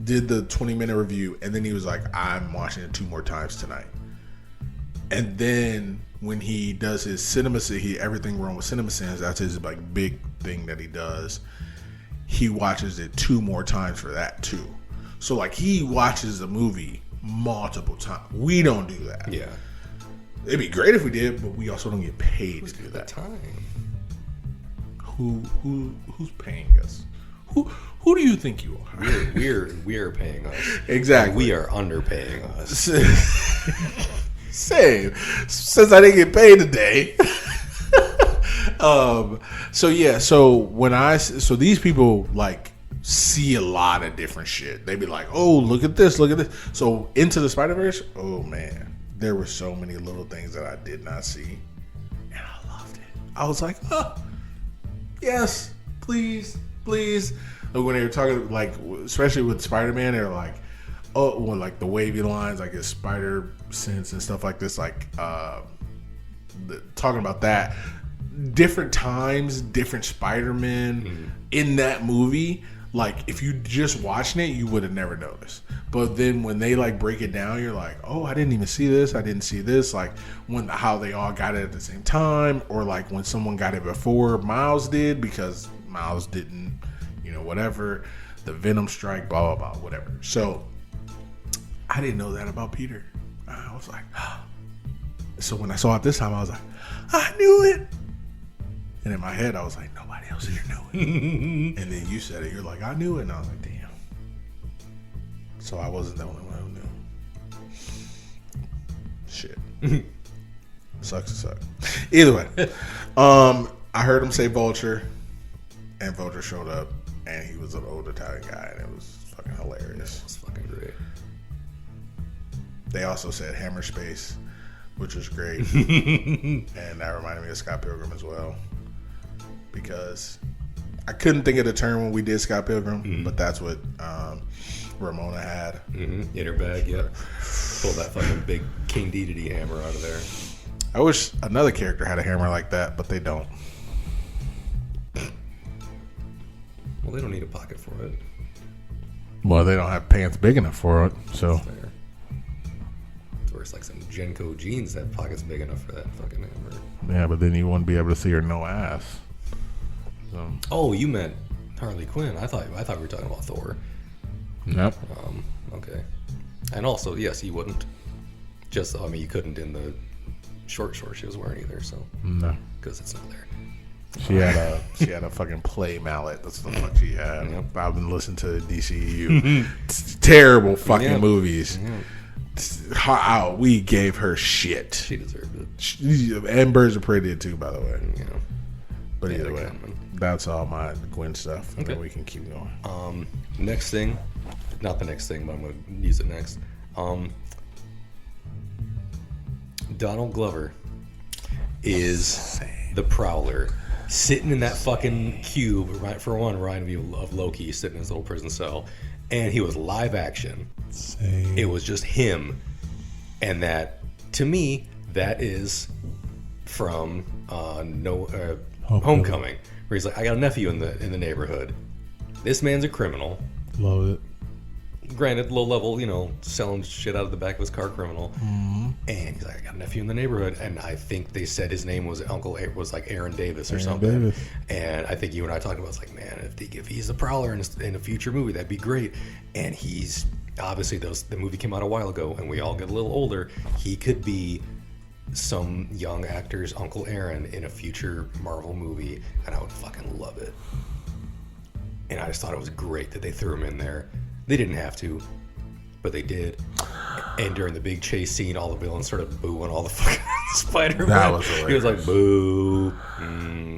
did the 20-minute review, and then he was like, I'm watching it 2 more times tonight. And then when he does his cinema, everything wrong with cinema sins, that's his like big thing that he does. He watches it 2 more times for that too. So like he watches the movie multiple times. We don't do that. Yeah. It'd be great if we did, but we also don't get paid to do that. Time. Who's paying us? Who do you think you are? We're paying us. Exactly. And we are underpaying us. Same. Since I didn't get paid today. So these people like see a lot of different shit. They be like, oh, look at this. So Into the Spiderverse, oh man, there were so many little things that I did not see, and I loved it. I was like, oh, yes, please. Like when they were talking, like especially with Spider-Man, they're like, oh, well, like the wavy lines, like his spider sense and stuff like this, like talking about that. Different times, different Spider-Man in that movie. Like if you just watching it, you would have never noticed. But then when they like break it down, you're like, oh, I didn't even see this. I didn't see this. Like how they all got it at the same time, or like when someone got it before Miles did because Miles didn't, whatever. The Venom strike, blah blah blah, whatever. So I didn't know that about Peter. I was like, oh. So when I saw it this time, I was like, I knew it. And in my head, I was like, nobody else here knew it. And then you said it. You're like, I knew it. And I was like, damn. So I wasn't the only one who knew. Shit. Sucks to suck. Either way, I heard him say Vulture, and Vulture showed up, and he was an old Italian guy, and it was fucking hilarious. It was fucking great. They also said Hammer Space, which was great. And that reminded me of Scott Pilgrim as well. Because I couldn't think of the term when we did Scott Pilgrim, but that's what Ramona had. In her bag, yeah. Pull that fucking big King Dedede hammer out of there. I wish another character had a hammer like that, but they don't. Well, they don't need a pocket for it. Well, they don't have pants big enough for it, so. Fair. It's where it's like some Genko jeans that have pockets big enough for that fucking hammer. Yeah, but then you wouldn't be able to see her no ass. So. Oh, you meant Harley Quinn. I thought we were talking about Thor. Yep. Okay. And also, yes, you wouldn't. You couldn't in the short shorts she was wearing either, so. No. Because it's not there. She had a fucking play mallet. That's the fuck she had. Yep. I've been listening to the DCEU. Terrible fucking movies. Yep. We gave her shit. She deserved it. And Birds of Prey did too, by the way. Yeah. But either way, that's all my Gwen stuff. And then we can keep going. Next thing, not the next thing, but I'm going to use it next. Donald Glover is the Prowler. Sitting in that fucking cube, right? For one, reminded me of Loki sitting in his little prison cell, and he was live action. Same. It was just him, and that to me, that is from Homecoming, where he's like, I got a nephew in the neighborhood. This man's a criminal. Love it. Granted, low level, selling shit out of the back of his car criminal. Mm-hmm. And he's like, I got a nephew in the neighborhood. And I think they said his name was was like Aaron Davis or something. Davis. And I think you and I talked about, it's like, man, if he's the Prowler in a future movie, that'd be great. And he's, obviously, the movie came out a while ago, and we all get a little older. He could be some young actor's Uncle Aaron in a future Marvel movie, and I would fucking love it. And I just thought it was great that they threw him in there. They didn't have to, but they did. And during the big chase scene, all the villains started booing all the fucking Spider-Man. That was hilarious. He was like, boo.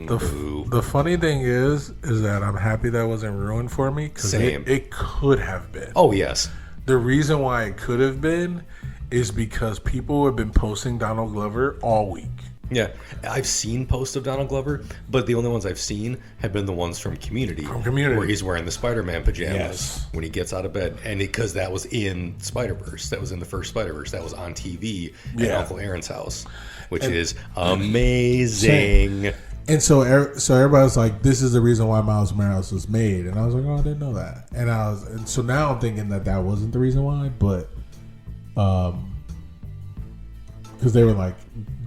Boo. The funny thing is that I'm happy that wasn't ruined for me. Because it could have been. Oh, yes. The reason why it could have been is because people have been posting Donald Glover all week. Yeah, I've seen posts of Donald Glover, but the only ones I've seen have been the ones from Community. Where he's wearing the Spider-Man pajamas when he gets out of bed. And because that was in Spider-Verse. That was in the first Spider-Verse. That was on TV at Uncle Aaron's house, which is amazing. And so everybody's like, this is the reason why Miles Morales was made. And I was like, oh, I didn't know that. And so now I'm thinking that wasn't the reason why, but because they were like,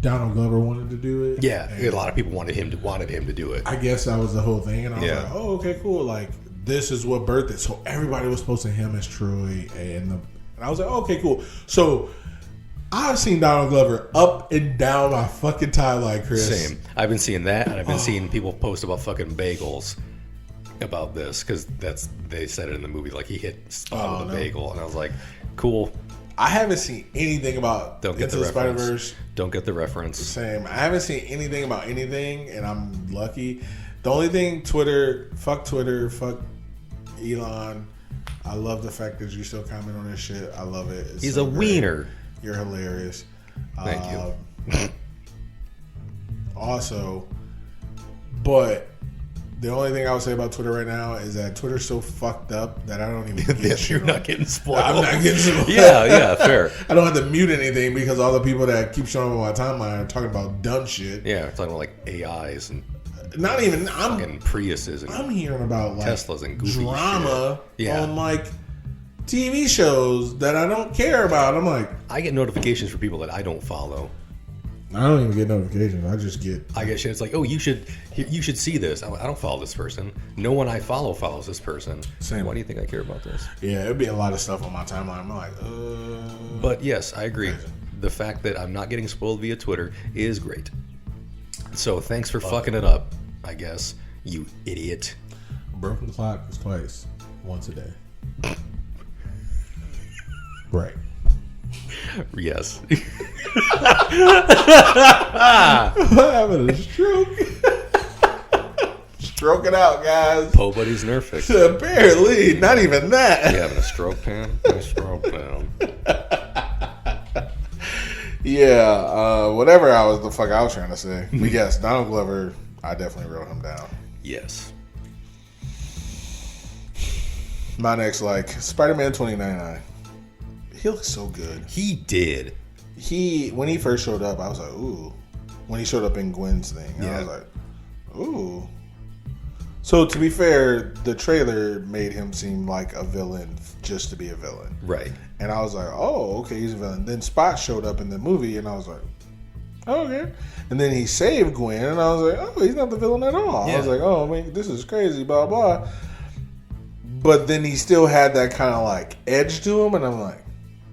Donald Glover wanted to do it. Yeah, a lot of people wanted him to do it. I guess that was the whole thing. And I was like, oh, okay, cool. Like, this is what birthed it. So everybody was supposed to him as Troy. And I was like, oh, okay, cool. So I've seen Donald Glover up and down my fucking timeline, Chris. Same. I've been seeing that, and I've been seeing people post about fucking bagels about this, because they said it in the movie, like he hit Spot with a bagel, and I was like, cool. I haven't seen anything about Don't get Into the the Spider-Verse. Don't get the reference. Same. I haven't seen anything about anything, and I'm lucky. The only thing, Twitter, fuck Elon. I love the fact that you still comment on this shit. I love it. It's He's so a great. wiener. You're hilarious. Thank you. Also, but the only thing I would say about Twitter right now is that Twitter's so fucked up that I don't even get shit. You're not getting spoiled. I'm not getting spoiled. Yeah, fair. I don't have to mute anything because all the people that keep showing up on my timeline are talking about dumb shit. Yeah, talking about like AIs and not even fucking Priuses and I'm hearing about like Teslas and goofy drama shit. Yeah. on like TV shows that I don't care about. I'm like, I get notifications for people that I don't follow. I don't even get notifications. I get shit. It's like, oh, you should see this. I don't follow this person. No one I follow follows this person. Same. Why do you think I care about this? Yeah, it'd be a lot of stuff on my timeline. I'm like, But yes, I agree. The fact that I'm not getting spoiled via Twitter is great. So thanks for fucking it up, I guess, you idiot. Broken clock is twice, once a day. Right. Yes. Having a stroke. Stroke it out, guys. Po Buddy's Nerfix. Apparently, not even that. You having a stroke pan? A stroke pan. Yeah, whatever the fuck I was trying to say. But yes, Donald Glover, I definitely wrote him down. Yes. My next, Spider-Man 2099. He looks so good. He did. When he first showed up, I was like, ooh. When he showed up in Gwen's thing, I was like, ooh. So to be fair, the trailer made him seem like a villain just to be a villain. Right. And I was like, oh, okay, he's a villain. Then Spot showed up in the movie, and I was like, oh, okay. And then he saved Gwen, and I was like, oh, he's not the villain at all. Yeah. I was like, oh, man, this is crazy, blah, blah. But then he still had that kind of edge to him, and I'm like,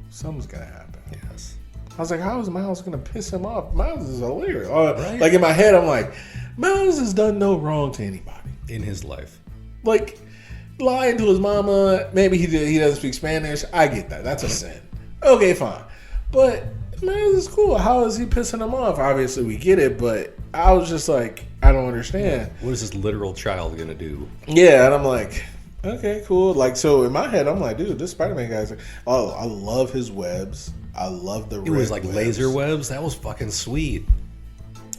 something's going to happen. Yes. I was like, how is Miles going to piss him off? Miles is hilarious. Right? Like in my head, I'm like, Miles has done no wrong to anybody. In his life. Lying to his mama, maybe he doesn't speak Spanish. I get that. That's a sin. Okay, fine. But Miles is cool. How is he pissing him off? Obviously, we get it, but I was just like, I don't understand. What is this literal child going to do? Yeah, and I'm like, okay, cool. So in my head, I'm like, dude, this Spider-Man guy's I love his webs. I love the red It was like webs. laser webs. That was fucking sweet.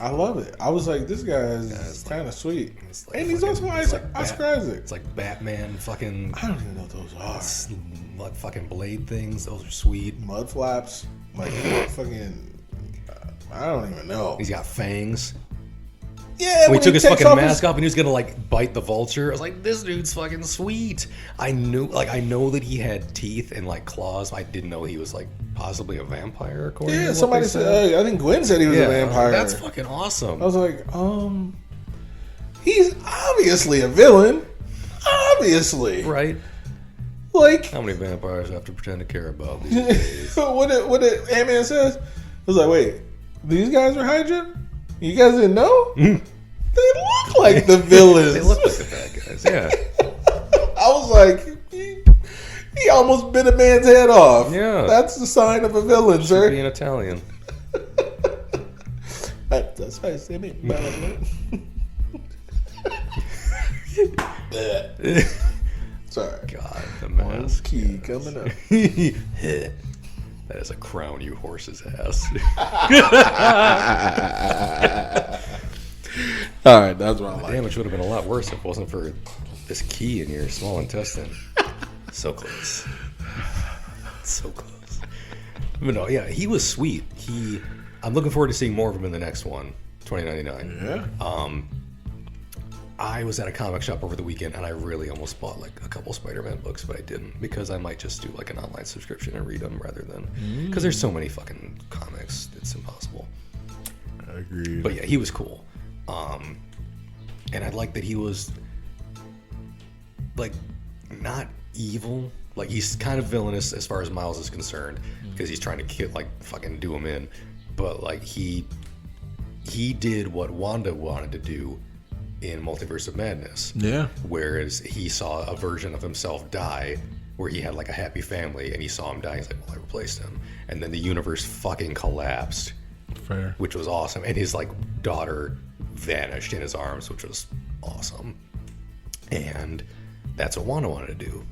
I love it. I was like, this guy's kind of sweet. And he's also Oscar Isaac. It's like Batman fucking... I don't even know what those are. Like fucking blade things. Those are sweet. Mud flaps. Fucking... I don't even know. He's got fangs. Yeah, when he took his fucking mask off and he was gonna bite the vulture, I was like, this dude's fucking sweet. I know that he had teeth and claws. I didn't know he was possibly a vampire. According to somebody said. I think Gwen said he was a vampire. That's fucking awesome. I was like, he's obviously a villain. Obviously, right? How many vampires do I have to pretend to care about these days? what did Ant-Man says? I was like, wait, these guys are Hydra? You guys didn't know? They look like the villains. They look like the bad guys, yeah. I was like, he almost bit a man's head off. Yeah. That's the sign of a villain, sir. Being Italian. That's why I say me. Sorry. God, the mask. Key coming up. That is a crown, you horse's ass. All right, that's what I like. Damage would have been a lot worse if it wasn't for this key in your small intestine. So close. So close. But no, yeah, he was sweet. I'm looking forward to seeing more of him in the next one. $20.99. Yeah. I was at a comic shop over the weekend, and I really almost bought like a couple Spider-Man books, but I didn't because I might just do like an online subscription and read them rather than because there's so many fucking comics, it's impossible. I agree. But yeah, he was cool, and I like that he was like not evil. Like he's kind of villainous as far as Miles is concerned because he's trying to kill, like fucking do him in, but like he did what Wanda wanted to do in Multiverse of Madness. Yeah. Whereas he saw a version of himself die where he had like a happy family and he saw him die. He's like, well, I replaced him. And then the universe fucking collapsed. Fair. Which was awesome. And his like daughter vanished in his arms, which was awesome. And that's what Wanda wanted to do.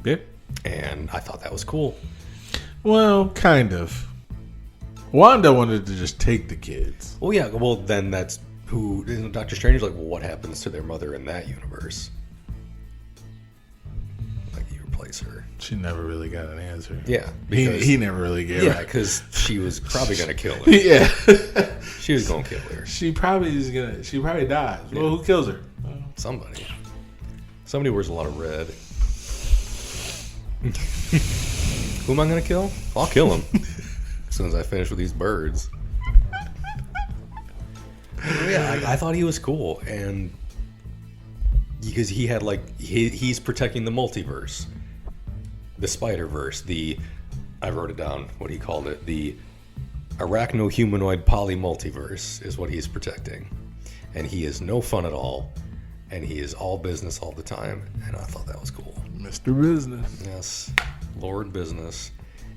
Yeah. And I thought that was cool. Well, kind of. Wanda wanted to just take the kids. Well, yeah. Well, then that's who Doctor Strange is like, well, what happens to their mother in that universe? Like, you replace her. She never really got an answer. Yeah. He never really gave Yeah, her. because she was probably going to kill her. Yeah. She was going to kill her. She probably dies. Yeah. Well, who kills her? Somebody. Somebody wears a lot of red. Who am I going to kill? I'll kill him. As soon as I finish with these birds. Yeah, I thought he was cool, and because he had like he's protecting the multiverse, the Spiderverse. I wrote it down. What he called it, the arachno-humanoid polymultiverse is what he's protecting, and he is no fun at all, and he is all business all the time, and I thought that was cool. Mr. Business. Yes, Lord Business,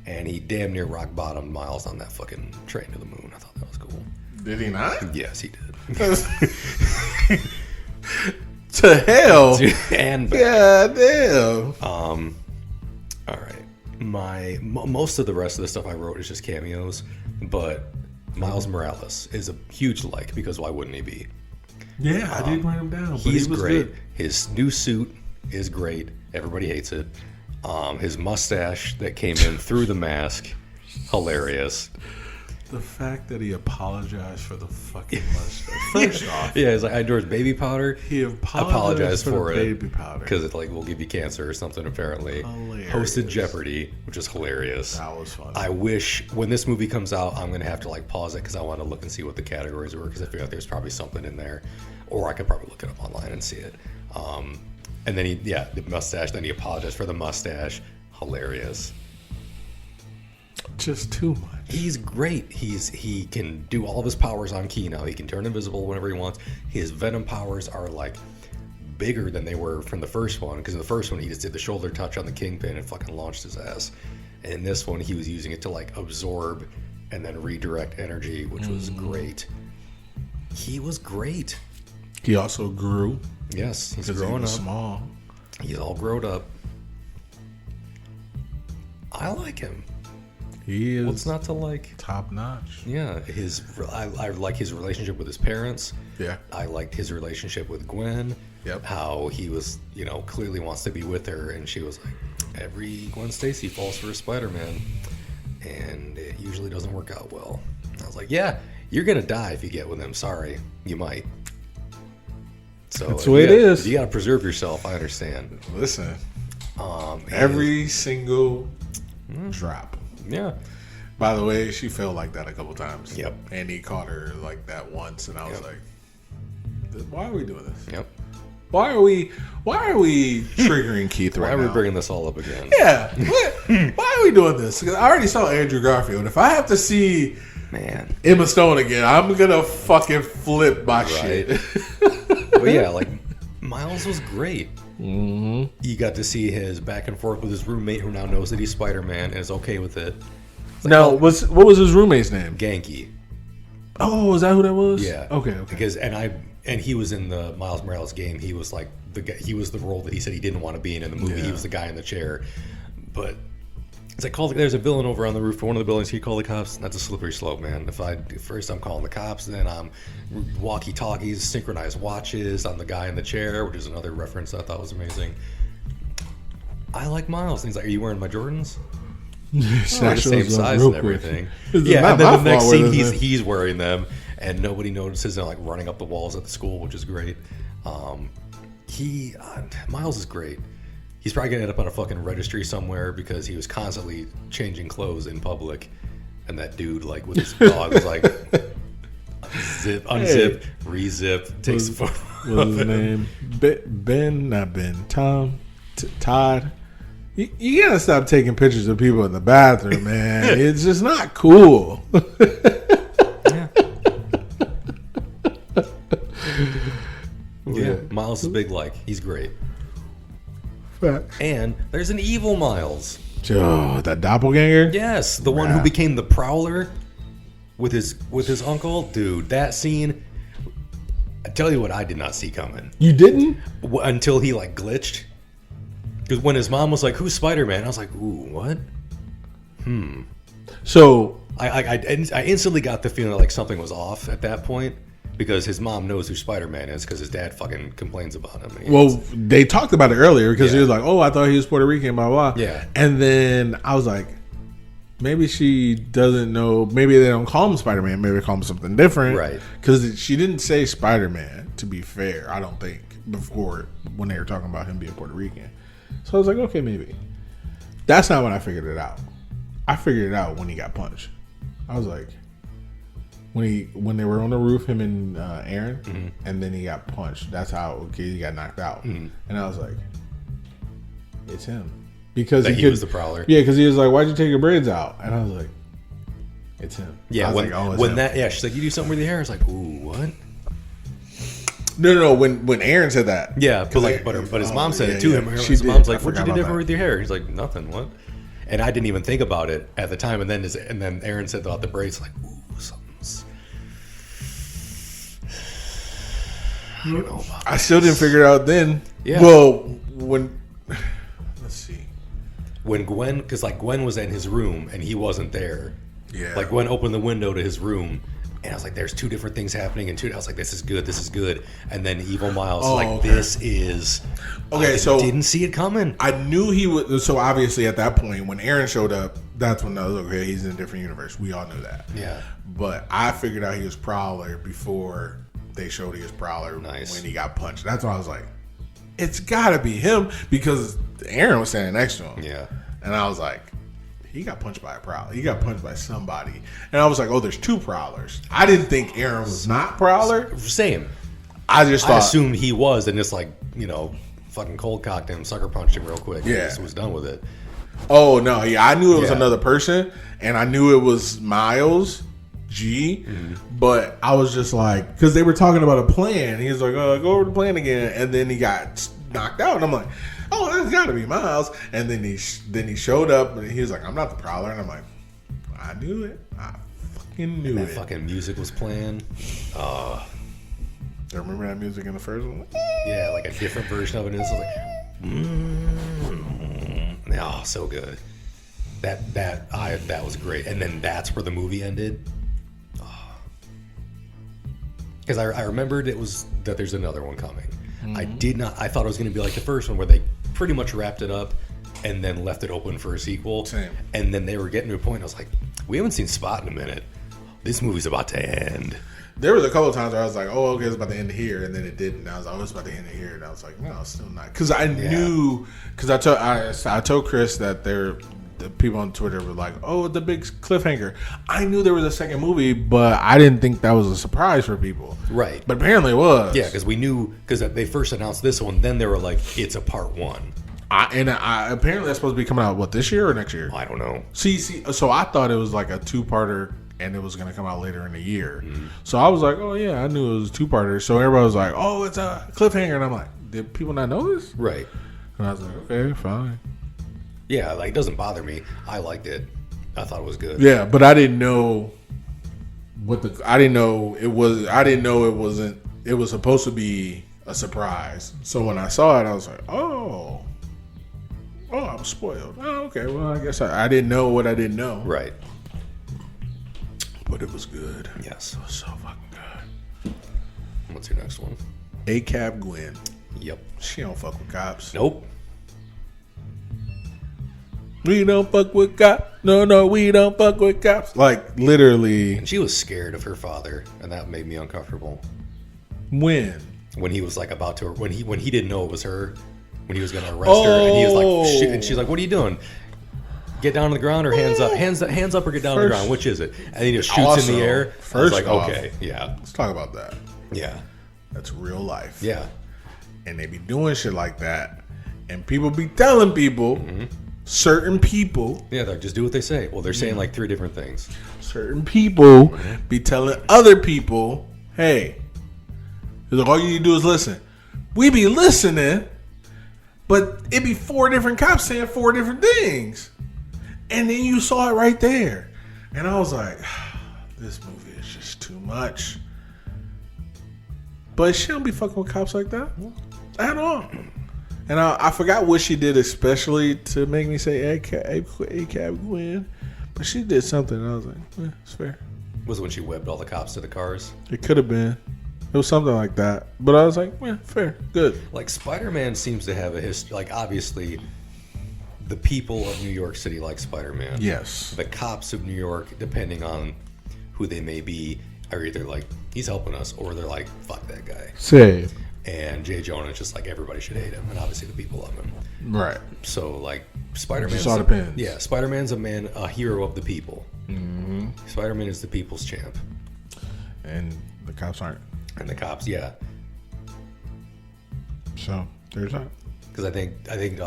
and he damn near rock bottomed Miles on that fucking train to the moon. I thought that was cool. Did he not? Yes, he did. To hell. And back. Yeah, damn. All right. Most of the rest of the stuff I wrote is just cameos, but Miles Morales is a huge like because why wouldn't he be? Yeah, I did write him down. But He's he was great. Good. His new suit is great. Everybody hates it. His mustache that came in through the mask, hilarious. The fact that he apologized for the fucking mustache. First off. Yeah, he's like, I endorsed baby powder. He apologized for it. Baby powder. Because it like will give you cancer or something, apparently. Hilarious. Hosted Jeopardy, which is hilarious. That was fun. I wish, when this movie comes out, I'm going to have to like pause it because I want to look and see what the categories were because I feel like there's probably something in there. Or I could probably look it up online and see it. And then the mustache, then he apologized for the mustache. Hilarious. Just too much. He's great. He can do all of his powers on key now. He can turn invisible whenever he wants. His venom powers are like bigger than they were from the first one because in the first one he just did the shoulder touch on the Kingpin and fucking launched his ass. And in this one he was using it to like absorb and then redirect energy, which was great. He was great. He also grew. Yes, he's Because growing he was up. small. He's all grown up. I like him. He is What's not to like? top notch. Yeah, I like his relationship with his parents. Yeah. I liked his relationship with Gwen. Yep. How he was, clearly wants to be with her, and she was like, every Gwen Stacy falls for a Spider-Man, and it usually doesn't work out well. I was like, yeah, you're gonna die if you get with him. Sorry, you might. So that's the way it is. You gotta preserve yourself. I understand. Listen. Every single drop. Yeah. By the way, she felt like that a couple times. Yep. And he caught her like that once, and I was like, "Why are we doing this? Yep. Why are we triggering Keith right now? Why are we bringing this all up again? Yeah. Why are we doing this? Because I already saw Andrew Garfield. If I have to see Emma Stone again, I'm gonna fucking flip my shit. But yeah, like Miles was great. Mm-hmm. You got to see his back and forth with his roommate, who now knows that he's Spider-Man and is okay with it. Like, now, what was his roommate's name? Genki. Oh, is that who that was? Yeah. Okay. Because and he was in the Miles Morales game. He was like the guy, he was the role that he said he didn't want to be in the movie. Yeah. He was the guy in the chair. But it's like, there's a villain over on the roof for one of the buildings. He called the cops. That's a slippery slope, man. First I'm calling the cops, then I'm walkie-talkies, synchronized watches on the guy in the chair, which is another reference I thought was amazing. I like Miles. And he's like, are you wearing my Jordans? We're the same size and everything. Yeah, and then the next scene he's wearing them, and nobody notices. They're like running up the walls at the school, which is great. Miles is great. He's probably gonna end up on a fucking registry somewhere because he was constantly changing clothes in public, and that dude like with his dog was like unzip, rezip, takes the photo. What's his name? Ben, not Ben. Tom, Todd. You gotta stop taking pictures of people in the bathroom, man. It's just not cool. Yeah, Miles is big. Like he's great. Fact. And there's an evil Miles. Oh, that doppelganger? Yes, the one who became the Prowler with his uncle. Dude, that scene. I tell you what, I did not see coming. You didn't? Until he like glitched. Because when his mom was like, "Who's Spider-Man?" I was like, "Ooh, what?" So I instantly got the feeling like something was off at that point. Because his mom knows who Spider-Man is because his dad fucking complains about him. Well, they talked about it earlier because he was like, oh, I thought he was Puerto Rican, blah, blah. Yeah. And then I was like, maybe she doesn't know. Maybe they don't call him Spider-Man. Maybe they call him something different. Right. Because she didn't say Spider-Man, to be fair, I don't think, before when they were talking about him being Puerto Rican. So I was like, okay, maybe. That's not when I figured it out. I figured it out when he got punched. I was like... When they were on the roof, him and Aaron, and then he got punched. That's how he got knocked out. And I was like, it's him. Because he was the Prowler. Yeah, because he was like, why'd you take your braids out? And I was like, it's him. Yeah, she's like, you do something with your hair. I was like, ooh, what? No. When Aaron said that. Yeah, but his mom said it to him. His mom's like, what'd you do different with your hair? He's like, nothing, what? And I didn't even think about it at the time. And then Aaron said about the braids, like, ooh, something's... I don't know about I still didn't figure it out then. Yeah. Well, let's see. When Gwen, because like Gwen was in his room and he wasn't there. Yeah. Like Gwen opened the window to his room and I was like, there's two different things happening. And I was like, this is good. And then Evil Miles this is... Okay, I didn't see it coming. I knew he would... So obviously at that point, when Aaron showed up, that's when I was like, okay, he's in a different universe. We all knew that. Yeah. But I figured out he was Prowler before... They showed he was Prowler when he got punched. That's why I was like, it's got to be him because Aaron was standing next to him. Yeah. And I was like, he got punched by a Prowler. He got punched by somebody. And I was like, oh, there's two Prowlers. I didn't think Aaron was not Prowler. Same. I assumed he was and just like, fucking cold cocked him, sucker punched him real quick. Yeah. And just was done with it. Oh, no. Yeah, I knew it was another person. And I knew it was Miles G, but I was just like, because they were talking about a plan. He was like, go over the plan again, and then he got knocked out, and I'm like, oh, that's got to be Miles. And then he showed up, and he was like, I'm not the Prowler, and I'm like, I knew it, I fucking knew it. That fucking music was playing. Do you remember that music in the first one? Yeah, like a different version of it. It's like, oh, so good. That was great. And then that's where the movie ended. Because I remembered that there's another one coming. I thought it was going to be like the first one where they pretty much wrapped it up and then left it open for a sequel. Same. And then they were getting to a point, I was like, we haven't seen Spot in a minute. This movie's about to end. There was a couple of times where I was like, oh, okay, it's about to end here. And then it didn't. I was like, oh, it's about to end here. And I was like, no, it's still not. Because I knew, because I told Chris that the people on Twitter were like, oh, the big cliffhanger. I knew there was a second movie, but I didn't think that was a surprise for people. Right. But apparently it was. Yeah, because we knew, because they first announced this one, then they were like, it's a part one. Apparently that's supposed to be coming out, this year or next year? I don't know. See, so I thought it was like a two-parter and it was going to come out later in the year. So I was like, oh, yeah, I knew it was a two-parter. So everybody was like, oh, it's a cliffhanger. And I'm like, did people not know this? Right. And I was like, okay, fine. Yeah, like, it doesn't bother me. I liked it. I thought it was good. Yeah, but I didn't know it was supposed to be a surprise. So when I saw it, I was like, oh, I'm spoiled. Oh, okay, well, I guess I didn't know what I didn't know. Right. But it was good. Yes. It was so fucking good. What's your next one? ACAB Gwen. Yep. She don't fuck with cops. Nope. We don't fuck with cops. No, we don't fuck with cops. Like, literally. And she was scared of her father, and that made me uncomfortable. When he was like about to, when he didn't know it was her, when he was going to arrest her, and he was like, shit, and she's like, what are you doing? Get down on the ground or hands up? Hands up or get down on the ground? Which is it? And he just shoots in the air. I was like, okay, yeah. Let's talk about that. Yeah. That's real life. Yeah. And they be doing shit like that. And people be telling people, certain people. Yeah, they're just do what they say. Well, they're saying like 3 different things. Certain people be telling other people, hey, like, all you need to do is listen. We be listening, but it be 4 different cops saying 4 different things. And then you saw it right there. And I was like, this movie is just too much. But she don't be fucking with cops like that at all. And I forgot what she did especially to make me say ACAB Gwen. But she did something and I was like, it's fair. Was it when she webbed all the cops to the cars? It could have been. It was something like that. But I was like, fair, good. Like, Spider-Man seems to have a history. Like, obviously, the people of New York City like Spider-Man. Yes. The cops of New York, depending on who they may be, are either like, he's helping us, or they're like, fuck that guy. Same. And J. Jonah's just like, everybody should hate him. And obviously the people love him. Right. So, like, Spider-Man. It all depends. Yeah, Spider-Man's a hero of the people. Mm-hmm. Spider-Man is the people's champ. And the cops aren't. And the cops, yeah. So, there's that. Because I think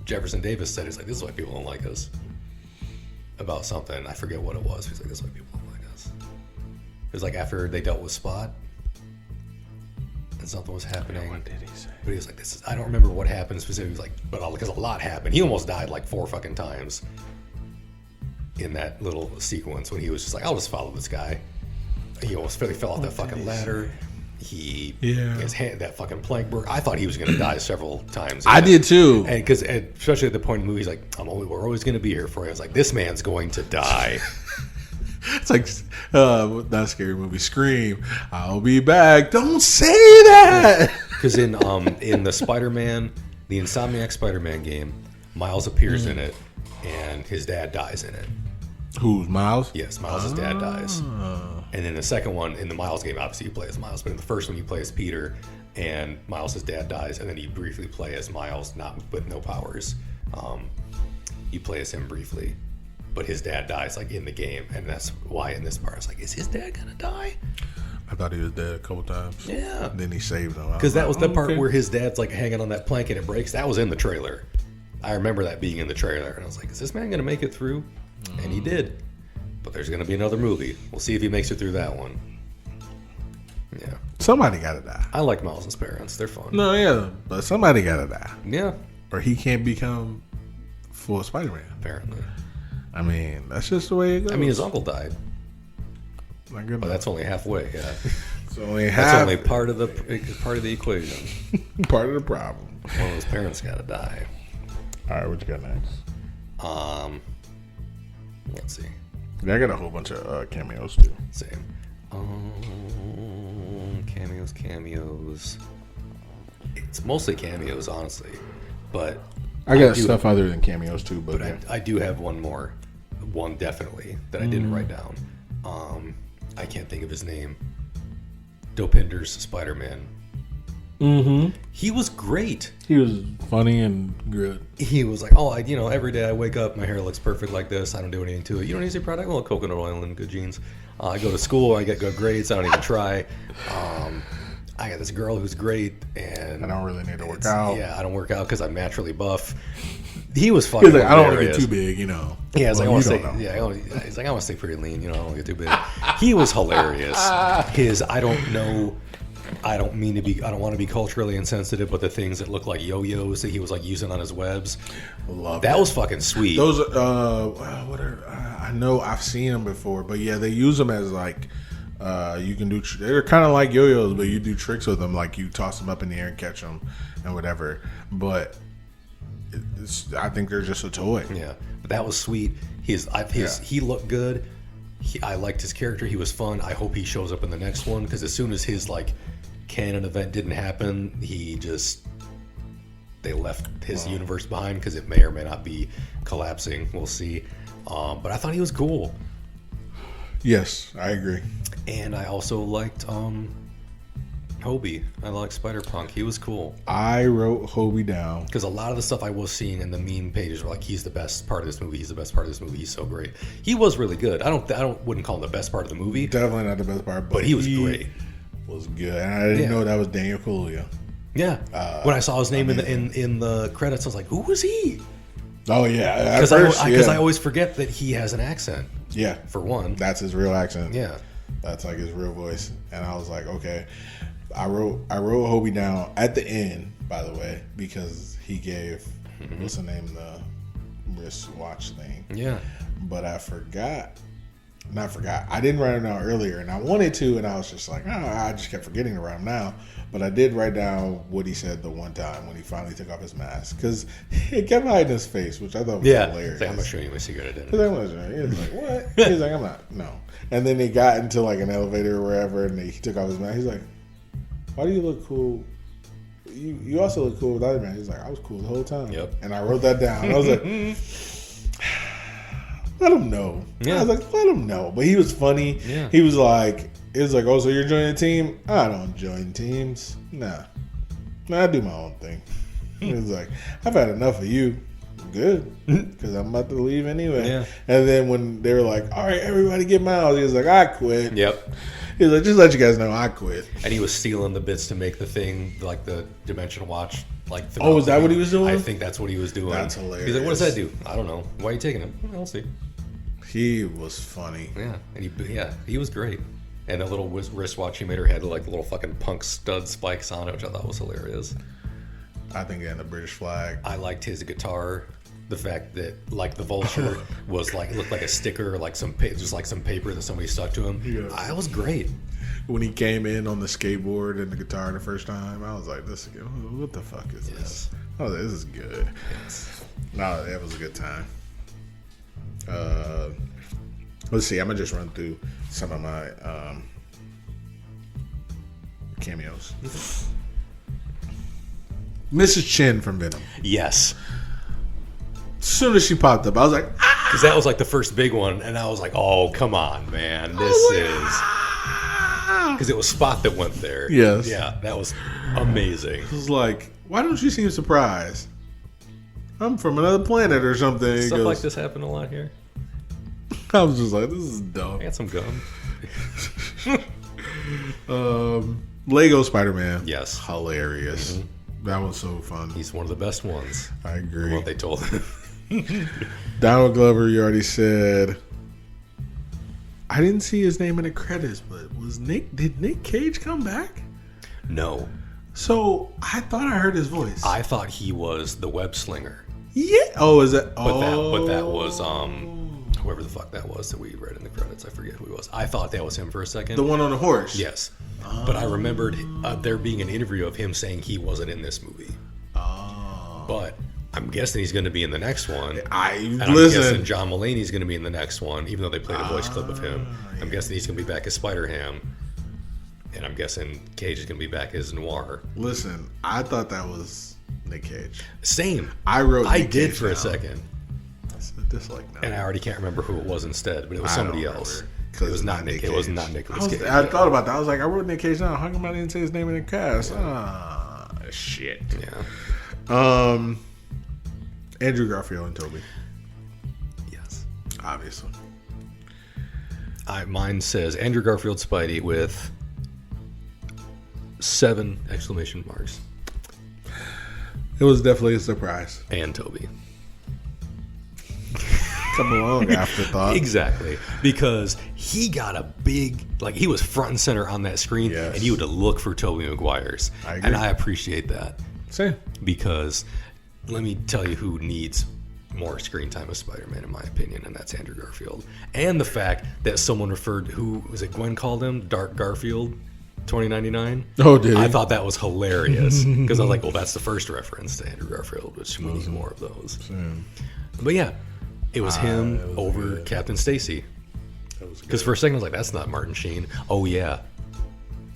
Jefferson Davis said, he's like, this is why people don't like us. About something. I forget what it was. He's like, this is why people don't like us. It was like after they dealt with Spot. And something was happening. What did he say? But he was like, I don't remember what happened specifically. He was like, but because a lot happened. He almost died like 4 fucking times. In that little sequence when he was just like, I'll just follow this guy. He almost fell off that fucking ladder. His hand, that fucking plank broke. I thought he was going to die several times. I did too. And because, especially at the point in the movie, he's like, we're always going to be here for you. I was like, this man's going to die. It's like that scary movie, Scream. I'll be back. Don't say that. Because in the Spider-Man, the Insomniac Spider-Man game, Miles appears in it, and his dad dies in it. Who's Miles? Yes, Miles' dad dies. And then the second one, in the Miles game, obviously you play as Miles, but in the first one you play as Peter, and Miles' dad dies, and then you briefly play as Miles, not with no powers. You play as him briefly, but his dad dies like in the game, and that's why in this part I was like, is his dad gonna die? I thought he was dead a couple times. Yeah. And then he saved him. Because that was the part where his dad's like hanging on that plank and it breaks. That was in the trailer. I remember that being in the trailer, and I was like, is this man gonna make it through? And he did. But there's going to be another movie. We'll see if he makes it through that one. Yeah. Somebody got to die. I like Miles' parents. They're fun. No, yeah. But somebody got to die. Yeah. Or he can't become full Spider-Man. Apparently. I mean, that's just the way it goes. I mean, his uncle died. My goodness. But that's only halfway, yeah. It's only half. That's only part of the equation. Part of the problem. One of his parents got to die. All right, what you got next? Let's see. Yeah, I got a whole bunch of cameos too. Same. Cameos. It's mostly cameos, honestly. But I got stuff other than cameos too. But yeah. I do have one more. One definitely that I didn't write down. I can't think of his name. Dopinder's Spider-Man. Mm-hmm. He was great. He was funny and good. He was like, every day I wake up, my hair looks perfect like this. I don't do anything to it. You don't need to say product? Well, coconut oil and good jeans. I go to school. I get good grades. I don't even try. I got this girl who's great, and I don't really need to work out. Yeah, I don't work out because I'm naturally buff. He was fucking. He's like, hilarious. I don't want to get too big, you know. Yeah, he's like, I want to stay. Know. Yeah, he's like, I want to stay pretty lean, you know. I don't want to get too big. He was hilarious. I don't know. I don't want to be culturally insensitive, but the things that look like yo-yos that he was like using on his webs, that was fucking sweet. Those, I know I've seen them before, but yeah, they use them as like, you can do. They're kind of like yo-yos, but you do tricks with them, like you toss them up in the air and catch them and whatever. But I think they're just a toy. Yeah, but that was sweet. He looked good. I liked his character. He was fun. I hope he shows up in the next one because as soon as his like canon event didn't happen, they left his universe behind because it may or may not be collapsing. We'll see. But I thought he was cool. Yes, I agree. And I also liked Hobie. I like Spider-Punk. He was cool. I wrote Hobie down because a lot of the stuff I was seeing in the meme pages were like, he's the best part of this movie. He's the best part of this movie. He's so great. He was really good. I wouldn't call him the best part of the movie. Definitely not the best part, but he was great. Was good. And I didn't know that was Daniel Kaluuya. Yeah. When I saw his name in the credits, I was like, who was he? Oh yeah, because I always forget that he has an accent. Yeah, for one, that's his real accent. Yeah, that's like his real voice. And I was like, okay. I wrote Hobie down at the end, by the way, because he gave what's the name, the wristwatch thing. Yeah, but I forgot. I didn't write it down earlier, and I wanted to, and I was just like, I just kept forgetting to write them down. But I did write down what he said the one time when he finally took off his mask, because he kept hiding his face, which I thought was hilarious. Like, I'm not showing you my secret identity. He was like, what? He's like, I'm not. No. And then they got into like an elevator or wherever, and he took off his mask. He's like, why do you look cool? You also look cool without your mask. He's like, I was cool the whole time. Yep. And I wrote that down. I was like, let him know. Yeah. I was like, let him know. But he was funny. Yeah. He was like, oh, so you're joining a team? I don't join teams. Nah, I do my own thing. He was like, I've had enough of you. Good, because I'm about to leave anyway. Yeah. And then when they were like, all right, everybody get Miles, he was like, I quit. Yep. He was like, just let you guys know, I quit. And he was stealing the bits to make the thing, like the Dimension Watch. Like, oh, is that what he was doing? I think that's what he was doing. That's hilarious. He's like, what does that do? I don't know. Why are you taking it? I'll see. He was funny. Yeah, and he was great. And the little wristwatch he made her had like little fucking punk stud spikes on it, which I thought was hilarious. I think it had the British flag. I liked his guitar. The fact that like the vulture was like looked like a sticker, like some paper that somebody stuck to him. Yeah. That was great. When he came in on the skateboard and the guitar the first time, I was like, what the fuck is this? I was like, this is good. Yes. No, that was a good time. Let's see. I'm gonna just run through some of my cameos. Mrs. Chin from Venom. Yes. As soon as she popped up, I was like, because that was like the first big one, and I was like, oh, come on, man, this is. Because it was Spot that went there. Yes. Yeah, that was amazing. It was like, why don't you seem surprised? I'm from another planet or something. Stuff like this happen a lot here. I was just like, this is dumb. I got some gum. Lego Spider-Man. Yes. Hilarious. Mm-hmm. That was so fun. He's one of the best ones. I agree. What they told him. Donald Glover, you already said. I didn't see his name in the credits, but did Nick Cage come back? No. So I thought I heard his voice. I thought he was the web slinger. Yeah. Oh, is that? But that was whoever the fuck that was that we read in the credits. I forget who he was. I thought that was him for a second. The one on the horse. Yes. But I remembered there being an interview of him saying he wasn't in this movie. Oh. But I'm guessing he's going to be in the next one. I'm listen. guessing John Mulaney's going to be in the next one, even though they played a voice clip of him. Yeah. I'm guessing he's going to be back as Spider-Ham. And I'm guessing Cage is going to be back as Noir. Listen, I thought that was Nick Cage. Same. I wrote I Nick did Cage for down. a second. Dislike now. And I already can't remember who it was instead, but it was somebody else. It was not Nick Cage. It was not Nicolas Cage. I thought about that. I was like, I wrote Nick Cage down. How come I didn't say his name in the cast? Shit. Yeah. Andrew Garfield and Toby. Yes. Obviously. Mine says Andrew Garfield Spidey with 7 exclamation marks. It was definitely a surprise. And Toby. Come along, afterthought. Exactly. Because he got a big, he was front and center on that screen, and you had to look for Tobey Maguire's. I agree. And I appreciate that. Same. Because let me tell you who needs more screen time as Spider-Man, in my opinion, and that's Andrew Garfield. And the fact that someone referred, Gwen called him Dark Garfield 2099? Oh, did he? I thought that was hilarious. Because I was like, well, that's the first reference to Andrew Garfield, which we need more of those. Same. But yeah. It was him over good. Captain Stacy. Because for a second I was like, that's not Martin Sheen. Oh, yeah.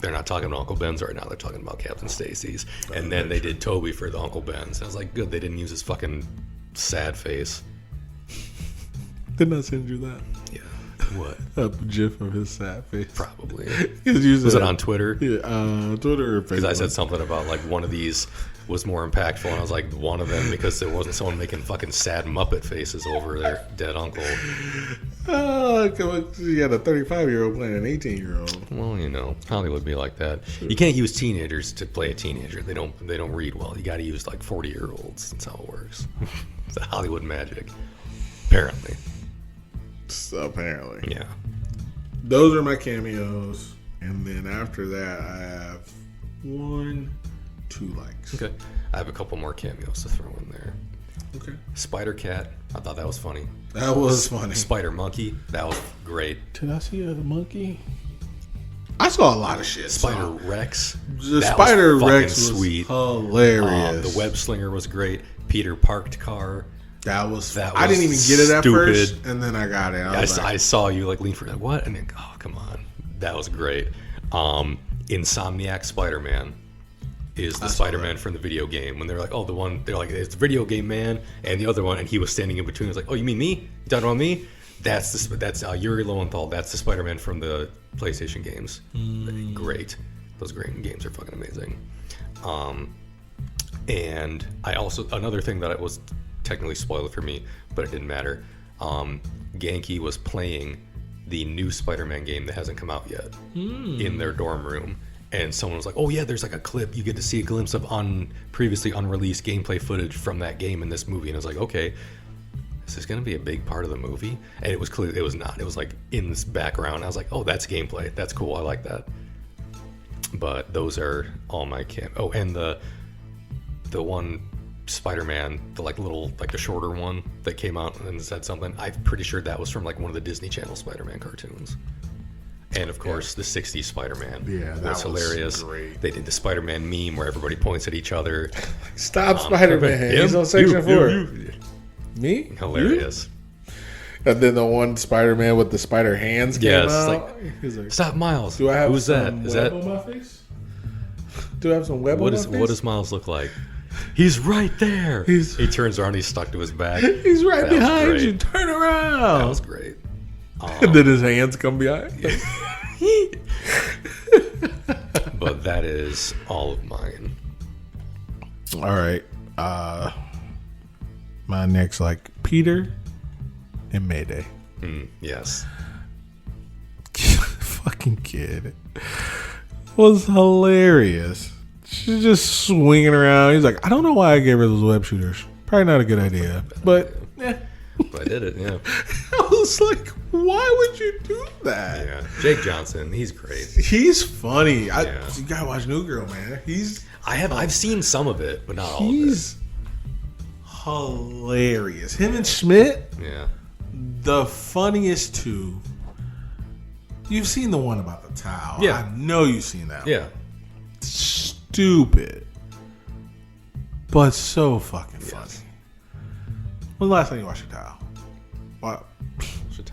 they're not talking about Uncle Ben's right now. They're talking about Captain Stacy's. And then they did Toby for the Uncle Ben's. I was like, good. They didn't use his fucking sad face. Didn't I send you that? Yeah. What? A gif of his sad face. Probably. Was it on Twitter? Yeah, Twitter or Facebook. Because I said something about like one of these was more impactful, and I was like, one of them, because there wasn't someone making fucking sad Muppet faces over their dead uncle. You got a 35-year-old playing an 18-year-old. Well, you know, Hollywood be like that. You can't use teenagers to play a teenager. They don't read well. You got to use like 40-year-olds. That's how it works. It's the Hollywood magic, apparently. Apparently, yeah. Those are my cameos, and then after that, I have 2 likes. Okay, I have a couple more cameos to throw in there. Okay. Spider Cat, I thought that was funny. That was funny. Spider Monkey, that was great. Did I see a monkey? I saw a lot of shit. Spider Rex, the Spider Rex was sweet, hilarious. The web slinger was great. Peter parked car. That was I didn't even get it at first, and then I got it. I saw you like lean for that. What? And then, oh, come on. That was great. Insomniac Spider-Man is the Spider-Man from the video game. When they're like, oh, they're like, it's the video game man, and the other one, and he was standing in between. He was like, oh, you mean me? You talking about me? That's Yuri Lowenthal. That's the Spider-Man from the PlayStation games. Great. Those great games are fucking amazing. And I also, another thing that was technically spoiled for me, but it didn't matter. Genki was playing the new Spider-Man game that hasn't come out yet in their dorm room, and someone was like, "Oh yeah, there's like a clip. You get to see a glimpse of previously unreleased gameplay footage from that game in this movie." And I was like, "Okay, is this going to be a big part of the movie?" And it was clear it was not. It was like in this background. I was like, "Oh, that's gameplay. That's cool. I like that." But those are all my Oh, and the one Spider-Man, the the shorter one that came out and said something. I'm pretty sure that was from like one of the Disney Channel Spider-Man cartoons. And of course, the '60s Spider-Man was hilarious. Great. They did the Spider-Man meme where everybody points at each other. Stop, Spider-Man! He's on section 4. Me? Hilarious. You? And then the one Spider-Man with the spider hands came out. He's like, stop, Miles. Do I have Who's that? Is that on my face? Do I have some web on my face? What does Miles look like? He's right there. He turns around. He's stuck to his back. He's right behind you. Turn around. That was great. And then his hands come behind. But that is all of mine. All right. My next, Peter and Mayday. Yes. Fucking kid was hilarious. She's just swinging around. He's like, I don't know why I gave her those web shooters. Probably not a good idea. But I did it, yeah. I was like, why would you do that? Yeah. Jake Johnson, he's great. He's funny. You gotta watch New Girl, man. I've seen some of it, but not all of it. He's hilarious. Him and Schmidt, the funniest two. You've seen the one about the towel. Yeah. I know you've seen that one. Yeah. Stupid, but so fucking funny. When's the last time you washed your towel?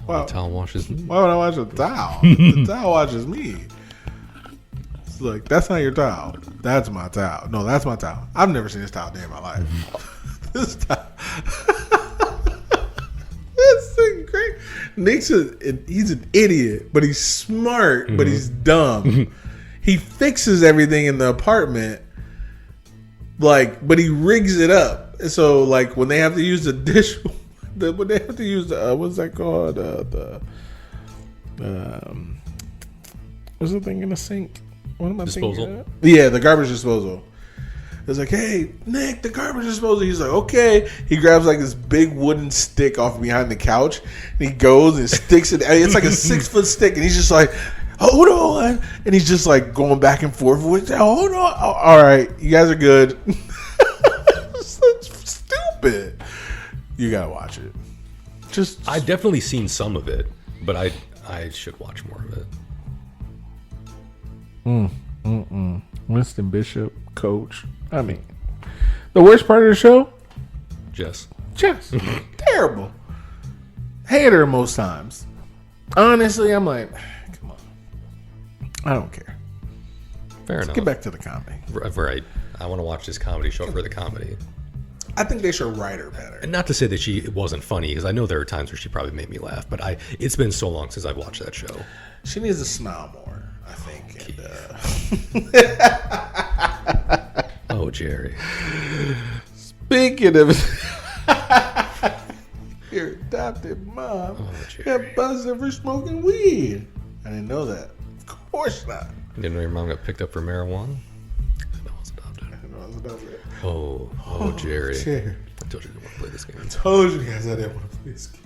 The towel washes me. Why would I wash a towel? The towel washes me. It's like, that's not your towel. That's my towel. No, that's my towel. I've never seen this towel day in my life. This towel. It's great. Nick's he's an idiot, but he's smart, but he's dumb. He fixes everything in the apartment, but he rigs it up. So, when they have to use the dish, when they have to use the what's that called? What's the thing in the sink? What am I thinking? Yeah, the garbage disposal. It's like, hey, Nick, the garbage disposal. He's like, okay. He grabs this big wooden stick off behind the couch, and he goes and sticks it. It's like a 6-foot stick, and he's just like, hold on. And he's just going back and forth with it. Hold on. Oh, all right. You guys are good. Such stupid. You got to watch it. I've definitely seen some of it, but I should watch more of it. Winston Bishop, coach. I mean, the worst part of the show? Jess. Terrible. Hate her most times. Honestly, I'm like, come on. I don't care. Fair enough. Get back to the comedy. Right. I want to watch this comedy show for the comedy. I think they should write her better. And not to say that she wasn't funny, because I know there are times where she probably made me laugh, but it's been so long since I've watched that show. She needs to smile more, I think. Oh, Jerry. Speaking of your adopted mom, got busted for smoking weed. I didn't know that. Of course not. You didn't know your mom got picked up for marijuana? I was adopted. Oh, Jerry. Jerry. I told you I didn't want to play this game. I told you guys I didn't want to play this game.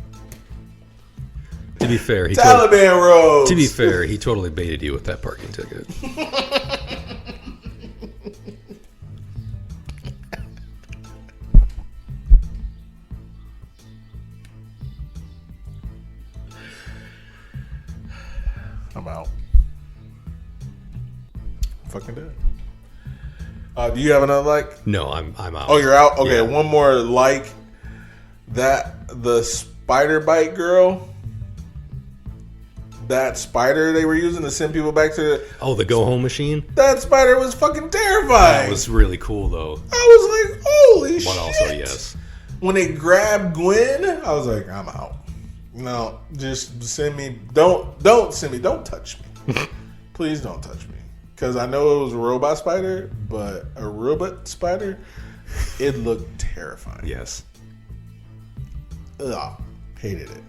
To be fair, Taliban Rose. To be fair, he totally baited you with that parking ticket. I'm out. I'm fucking dead. Do you have another like? No, I'm out. Oh, you're out? Okay, Yeah. one more like. The spider bite girl. That spider they were using to send people back to the go home machine? that spider was fucking terrifying. That was really cool, though. I was like, holy shit. But also, yes. When they grabbed Gwen, I was like, I'm out. No, just send me. Don't send me. Don't touch me. Please don't touch me. Because I know it was a robot spider, but a robot spider, it looked terrifying. Yes. Ugh, hated it.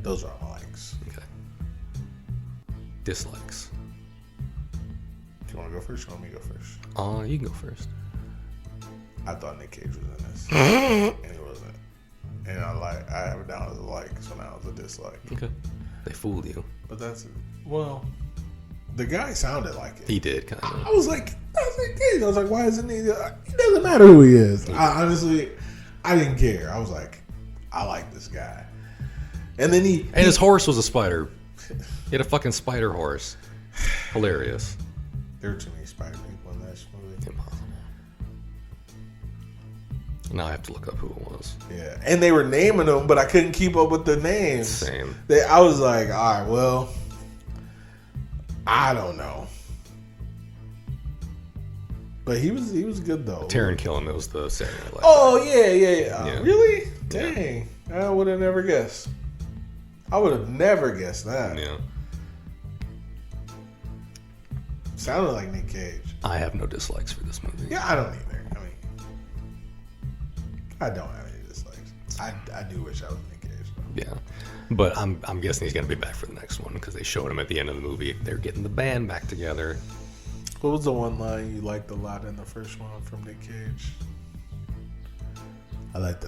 Those are my likes. Okay. Dislikes. Do you want to go first or want me to go first? You can go first. I thought Nick Cage was in this. And he wasn't. And I have it down as a like, so now it's a dislike. Okay. They fooled you. But that's it. Well, the guy sounded like it. He did, kind of. I was like, Cage. I was like, why isn't he? It doesn't matter who he is. Honestly, I didn't care. I was like, I like this guy. And then And his horse was a spider. He had a fucking spider horse. Hilarious. There were too many spider people in that movie. Impossible. Now I have to look up who it was. Yeah, and they were naming them, but I couldn't keep up with the names. Same. I was like, all right, well, I don't know. But he was good though. Taron Killam, it was the Saturday Night Live. Oh yeah. Yeah. Really? Dang, I would have never guessed. I would have never guessed that. Yeah. Sounded like Nick Cage. I have no dislikes for this movie. Yeah, I don't either. I don't have any dislikes. I do wish I was Nick Cage though. Yeah. But I'm guessing he's going to be back for the next one because they showed him at the end of the movie. They're getting the band back together. What was the one line you liked a lot in the first one from Nick Cage? I like to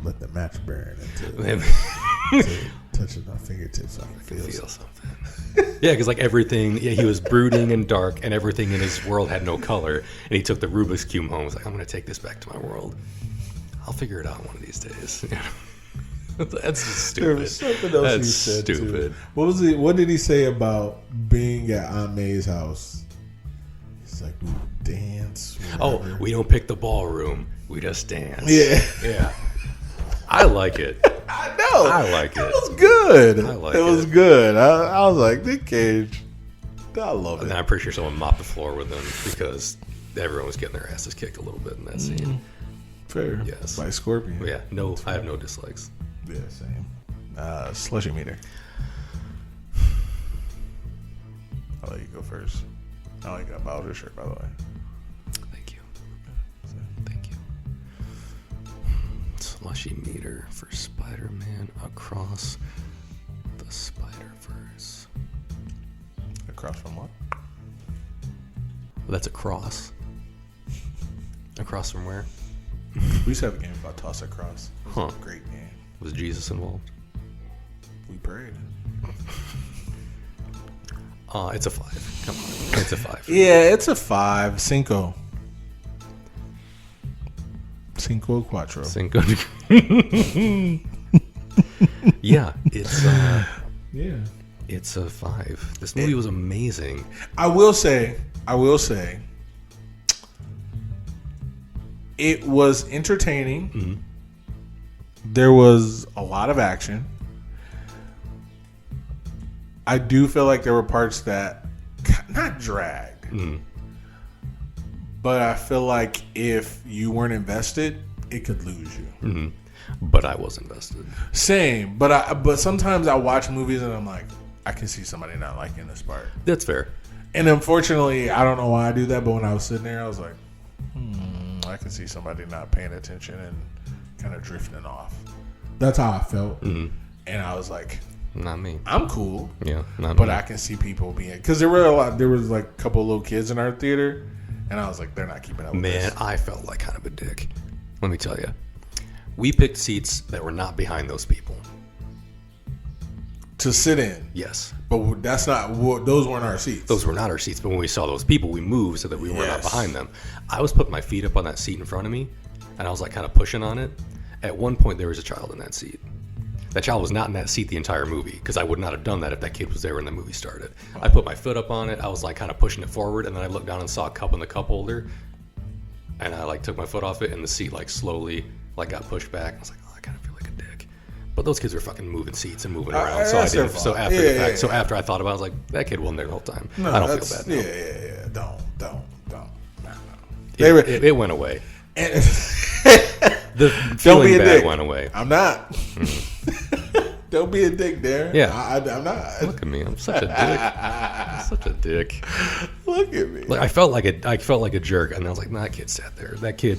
let the match burn until touching my fingertips so I can feel something. Yeah, because like everything, he was brooding and dark, and everything in his world had no color. And he took the Rubik's Cube home. He's like, I'm going to take this back to my world. I'll figure it out one of these days. That's just stupid. There was something else he said stupid. Too. What did he say about being at Aunt May's house? He's like, we dance. Whatever. Oh, we don't pick the ballroom. We just dance. Yeah. I like it. I know. I like it. It was good. I like it. It was good. I was like, Nick Cage. I love it. And I'm pretty sure someone mopped the floor with him because everyone was getting their asses kicked a little bit in that scene. Fair. Yes. By Scorpion. But yeah, no, I have no dislikes. Yeah, same. Slushie Meter. I'll let you go first. I like that Bowser shirt, by the way. Thank you. Thank you. Slushie Meter for Spider-Man Across the Spiderverse. Across from what? Well, that's across. Across from where? We used to have a game called Toss Across. It was a great game. Was Jesus involved? We prayed. It's a 5. Come on. It's a 5. Yeah, it's a 5. Cinco Quattro. Cinco. Yeah, it's it's a 5. This movie was amazing. I will say, it was entertaining. Mm-hmm. There was a lot of action. I do feel like there were parts that not dragged, but I feel like if you weren't invested, it could lose you. Mm-hmm. But I was invested. Same, but sometimes I watch movies and I'm like, I can see somebody not liking this part. That's fair. And unfortunately, I don't know why I do that, but when I was sitting there, I was like, I can see somebody not paying attention and kind of drifting off. That's how I felt. Mm-hmm. And I was like, not me. I'm cool. Yeah, not but me. I can see people being, because there was like a couple of little kids in our theater, and I was like, they're not keeping up with this. Man, I felt like kind of a dick. Let me tell you. We picked seats that were not behind those people. To sit in. Yes. But that's not, those weren't our seats. Those were not our seats, but when we saw those people, we moved so that we were not behind them. I was putting my feet up on that seat in front of me, and I was like kind of pushing on it. At one point, there was a child in that seat. That child was not in that seat the entire movie, because I would not have done that if that kid was there when the movie started. I put my foot up on it. I was like kind of pushing it forward, and then I looked down and saw a cup in the cup holder, and I like took my foot off it, and the seat like slowly like got pushed back. I was like, oh, I kind of feel like a dick. But those kids were fucking moving seats and moving around. So I didn't. So after the fact, so after I thought about it, I was like, that kid wasn't there the whole time. No, I don't feel bad. No. Yeah. Don't. No. It went away. The feeling bad went away. I'm not. Don't be a dick, Darren. Yeah. I'm not. Look at me. I'm such a dick. I'm such a dick. Look at me. Like I felt like a jerk, and I was like, nah, that kid sat there. That kid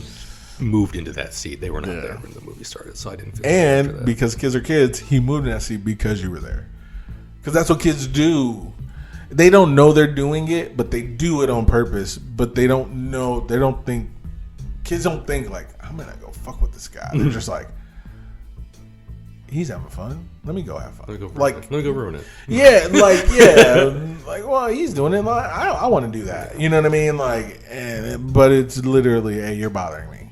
moved into that seat. They were not there when the movie started, so I didn't feel and for that. Because kids are kids, he moved in that seat because you were there. Because that's what kids do. They don't know they're doing it, but they do it on purpose. But they don't know. They don't think. Kids don't think like, I'm gonna go fuck with this guy. They're just like, he's having fun. Let me go have fun. Let me go ruin it. Yeah, like well, he's doing it. Like, I want to do that. You know what I mean? Like, but it's literally, hey, you're bothering me.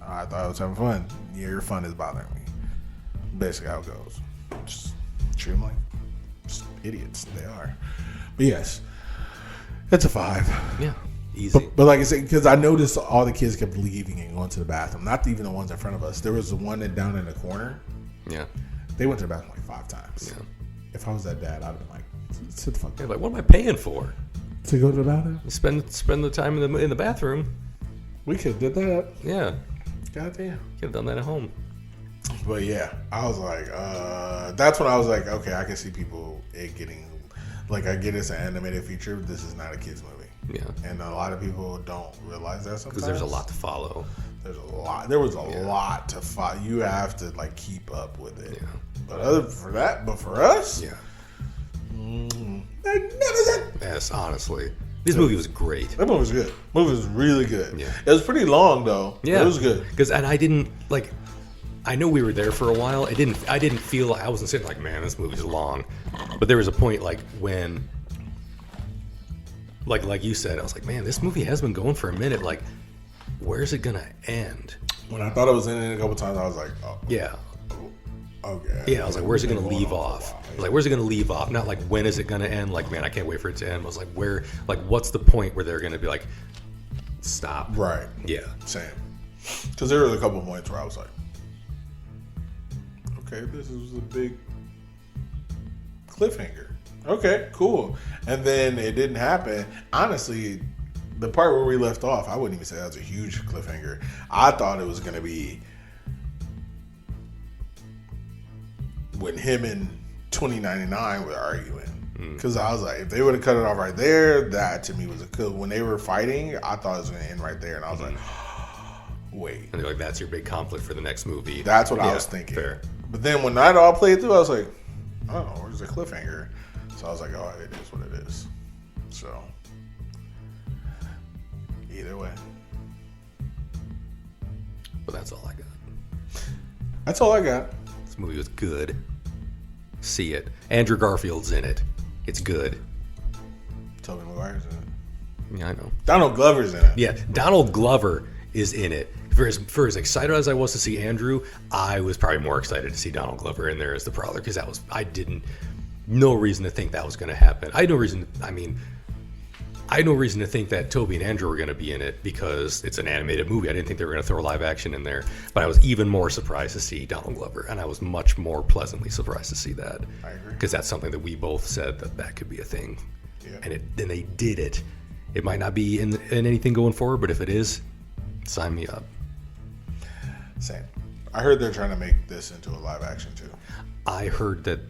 I thought I was having fun. Yeah, your fun is bothering me. Basically, how it goes. Just treat them like just idiots. They are. But yes, it's a 5. Yeah. Easy. But like I said, because I noticed all the kids kept leaving and going to the bathroom. Not even the ones in front of us. There was the one down in the corner. Yeah. They went to the bathroom like 5 times. Yeah. If I was that dad, I'd have been like, sit the fuck down. Like, what am I paying for? To go to the bathroom? Spend the time in the bathroom. We could have did that. Yeah. Goddamn. Could have done that at home. But yeah, I was like, that's when I was like, okay, I can see people getting, like, I get it's an animated feature. This is not a kid's movie. Yeah. And a lot of people don't realize that sometimes. Because there's a lot to follow. There was a lot to follow. You have to like keep up with it. Yeah. But for us, yeah. Magnificent. Yes, honestly. This movie was great. That movie was good. The movie was really good. Yeah. It was pretty long though. Yeah. It was good. And I didn't like. I know we were there for a while. I didn't feel like I wasn't sitting like, man, this movie's long. But there was a point like when. Like you said, I was like, man, this movie has been going for a minute. Like, where's it gonna end? When I thought it was ending a couple times, I was like, oh. Yeah. Okay. Yeah, I was like, where's it gonna leave off? I was like, where's it gonna leave off? Not like, when is it gonna end? Like, man, I can't wait for it to end. I was like, what's the point where they're gonna be like, stop? Right. Yeah. Same. Because there was a couple points where I was like, okay, this is a big cliffhanger. Okay, cool. And then it didn't happen. Honestly, the part where we left off, I wouldn't even say that was a huge cliffhanger. I thought it was going to be when him and 2099 were arguing. Because I was like, if they would have cut it off right there, that to me was a cool. When they were fighting, I thought it was going to end right there. And I was like, wait. And they're like, that's your big conflict for the next movie. That's what I was thinking. Fair. But then when that all played through, I was like, I don't know, where's the cliffhanger? So I was like, oh, it is what it is. So, either way. But that's all I got. That's all I got. This movie was good. See it. Andrew Garfield's in it. It's good. Tobey Maguire's in it. Yeah, I know. Donald Glover's in it. Yeah, Donald Glover is in it. For as excited as I was to see Andrew, I was probably more excited to see Donald Glover in there as the Prowler, because no reason to think that was going to happen. I had no reason to think that Toby and Andrew were going to be in it, because it's an animated movie. I didn't think they were going to throw live action in there. But I was even more surprised to see Donald Glover, and I was much more pleasantly surprised to see that. I agree. Because that's something that we both said that could be a thing. Yeah. And they did it. It might not be in anything going forward, but if it is, sign me up. Same. I heard they're trying to make this into a live action too. I heard that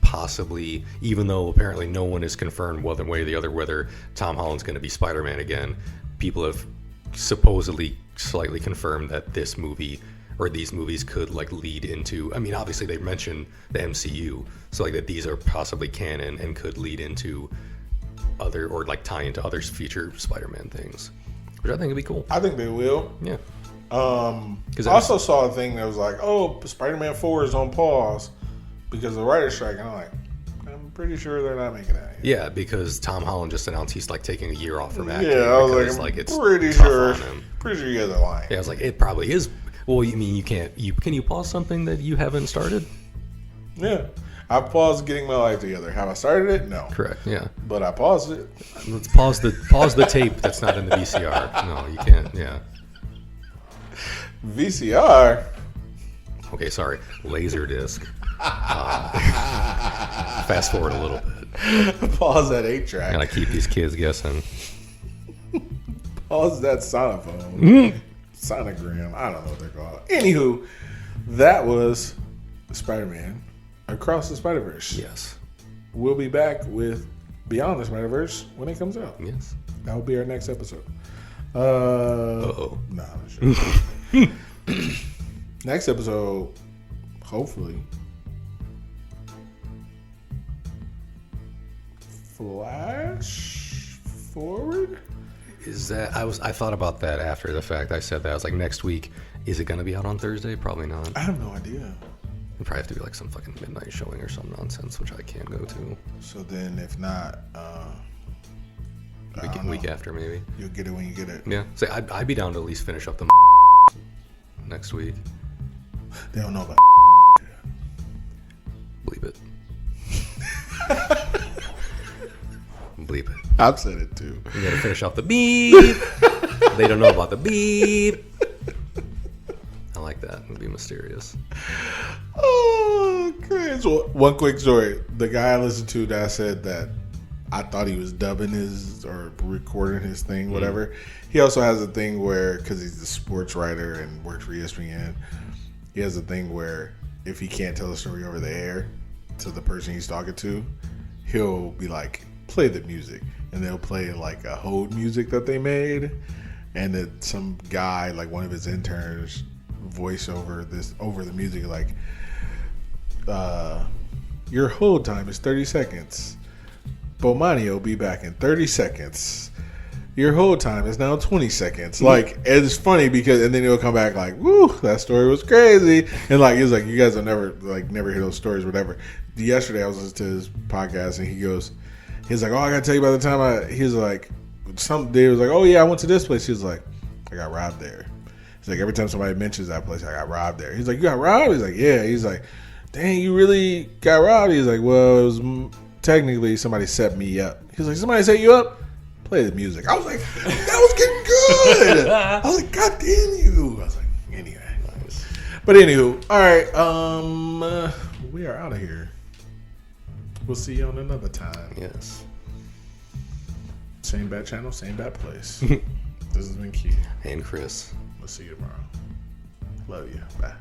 possibly, even though apparently no one has confirmed one way or the other whether Tom Holland's going to be Spider-Man again, people have supposedly slightly confirmed that this movie or these movies could like lead into, I mean, obviously they mentioned the MCU, so like that these are possibly canon and could lead into other, or like tie into other future Spider-Man things, which I think would be cool. I think they will. Yeah. I also saw a thing that was like, oh, Spider-Man 4 is on pause because of the writer's strike. And I'm pretty sure they're not making that yet. Yeah, because Tom Holland just announced he's like taking a year off from acting. Yeah, I was because, like, it's pretty tough sure. on him. Pretty sure you guys are lying. Yeah, I was like, it probably is. Well, you mean can you pause something that you haven't started? Yeah. I paused getting my life together. Have I started it? No. Correct. Yeah. But I paused it. Let's pause the tape that's not in the VCR. No, you can't. Yeah. VCR. Okay, sorry. Laserdisc. Fast forward a little bit. Pause that 8-track. Gotta keep these kids guessing. Pause that sonophone. Sonogram. I don't know what they're called. Anywho, that was Spider-Man Across the Spiderverse. Yes. We'll be back with Beyond the Spiderverse when it comes out. Yes. That will be our next episode. Uh-oh. Nah, I'm sure. Next episode, hopefully, flash forward. Is that I thought about that after the fact. I said that I was like, next week, is it gonna be out on Thursday? Probably not. I have no idea. It'd probably have to be like some fucking midnight showing or some nonsense, which I can't go to. So then, if not, Week after maybe. You'll get it when you get it. Yeah. So I'd be down to at least finish up the next week. They don't know about. Bleep it. Bleep it. I've said it too. You gotta finish off the beep. They don't know about the beep. I like that. It'd be mysterious. Oh, crazy. So one quick story. The guy I listened to that said that I thought he was dubbing his or recording his thing, whatever. He also has a thing where, because he's a sports writer and works for ESPN, he has a thing where if he can't tell a story over the air to the person he's talking to, he'll be like, play the music. And they'll play like a hold music that they made. And then some guy, like one of his interns, voice over the music, like, your hold time is 30 seconds. Bomani will be back in 30 seconds. Your hold time is now 20 seconds. Like, it's funny because, and then he'll come back like, woo, that story was crazy. And like, he's like, you guys will never hear those stories, whatever. Yesterday I was listening to his podcast and he's like, oh, I gotta tell you about the time he's like, some day he was like, oh yeah, I went to this place. He was like, I got robbed there. He's like, every time somebody mentions that place, I got robbed there. He's like, you got robbed? He's like, yeah. He's like, dang, you really got robbed? He's like, well, it was technically somebody set me up. He's like, somebody set you up? Play the music. I was like, that was getting good. I was like, God damn you. I was like, anyway. Nice. But anywho, all right. We are out of here. We'll see you on another time. Yes. Same bad channel, same bad place. This has been Keith. And Chris. We'll see you tomorrow. Love you. Bye.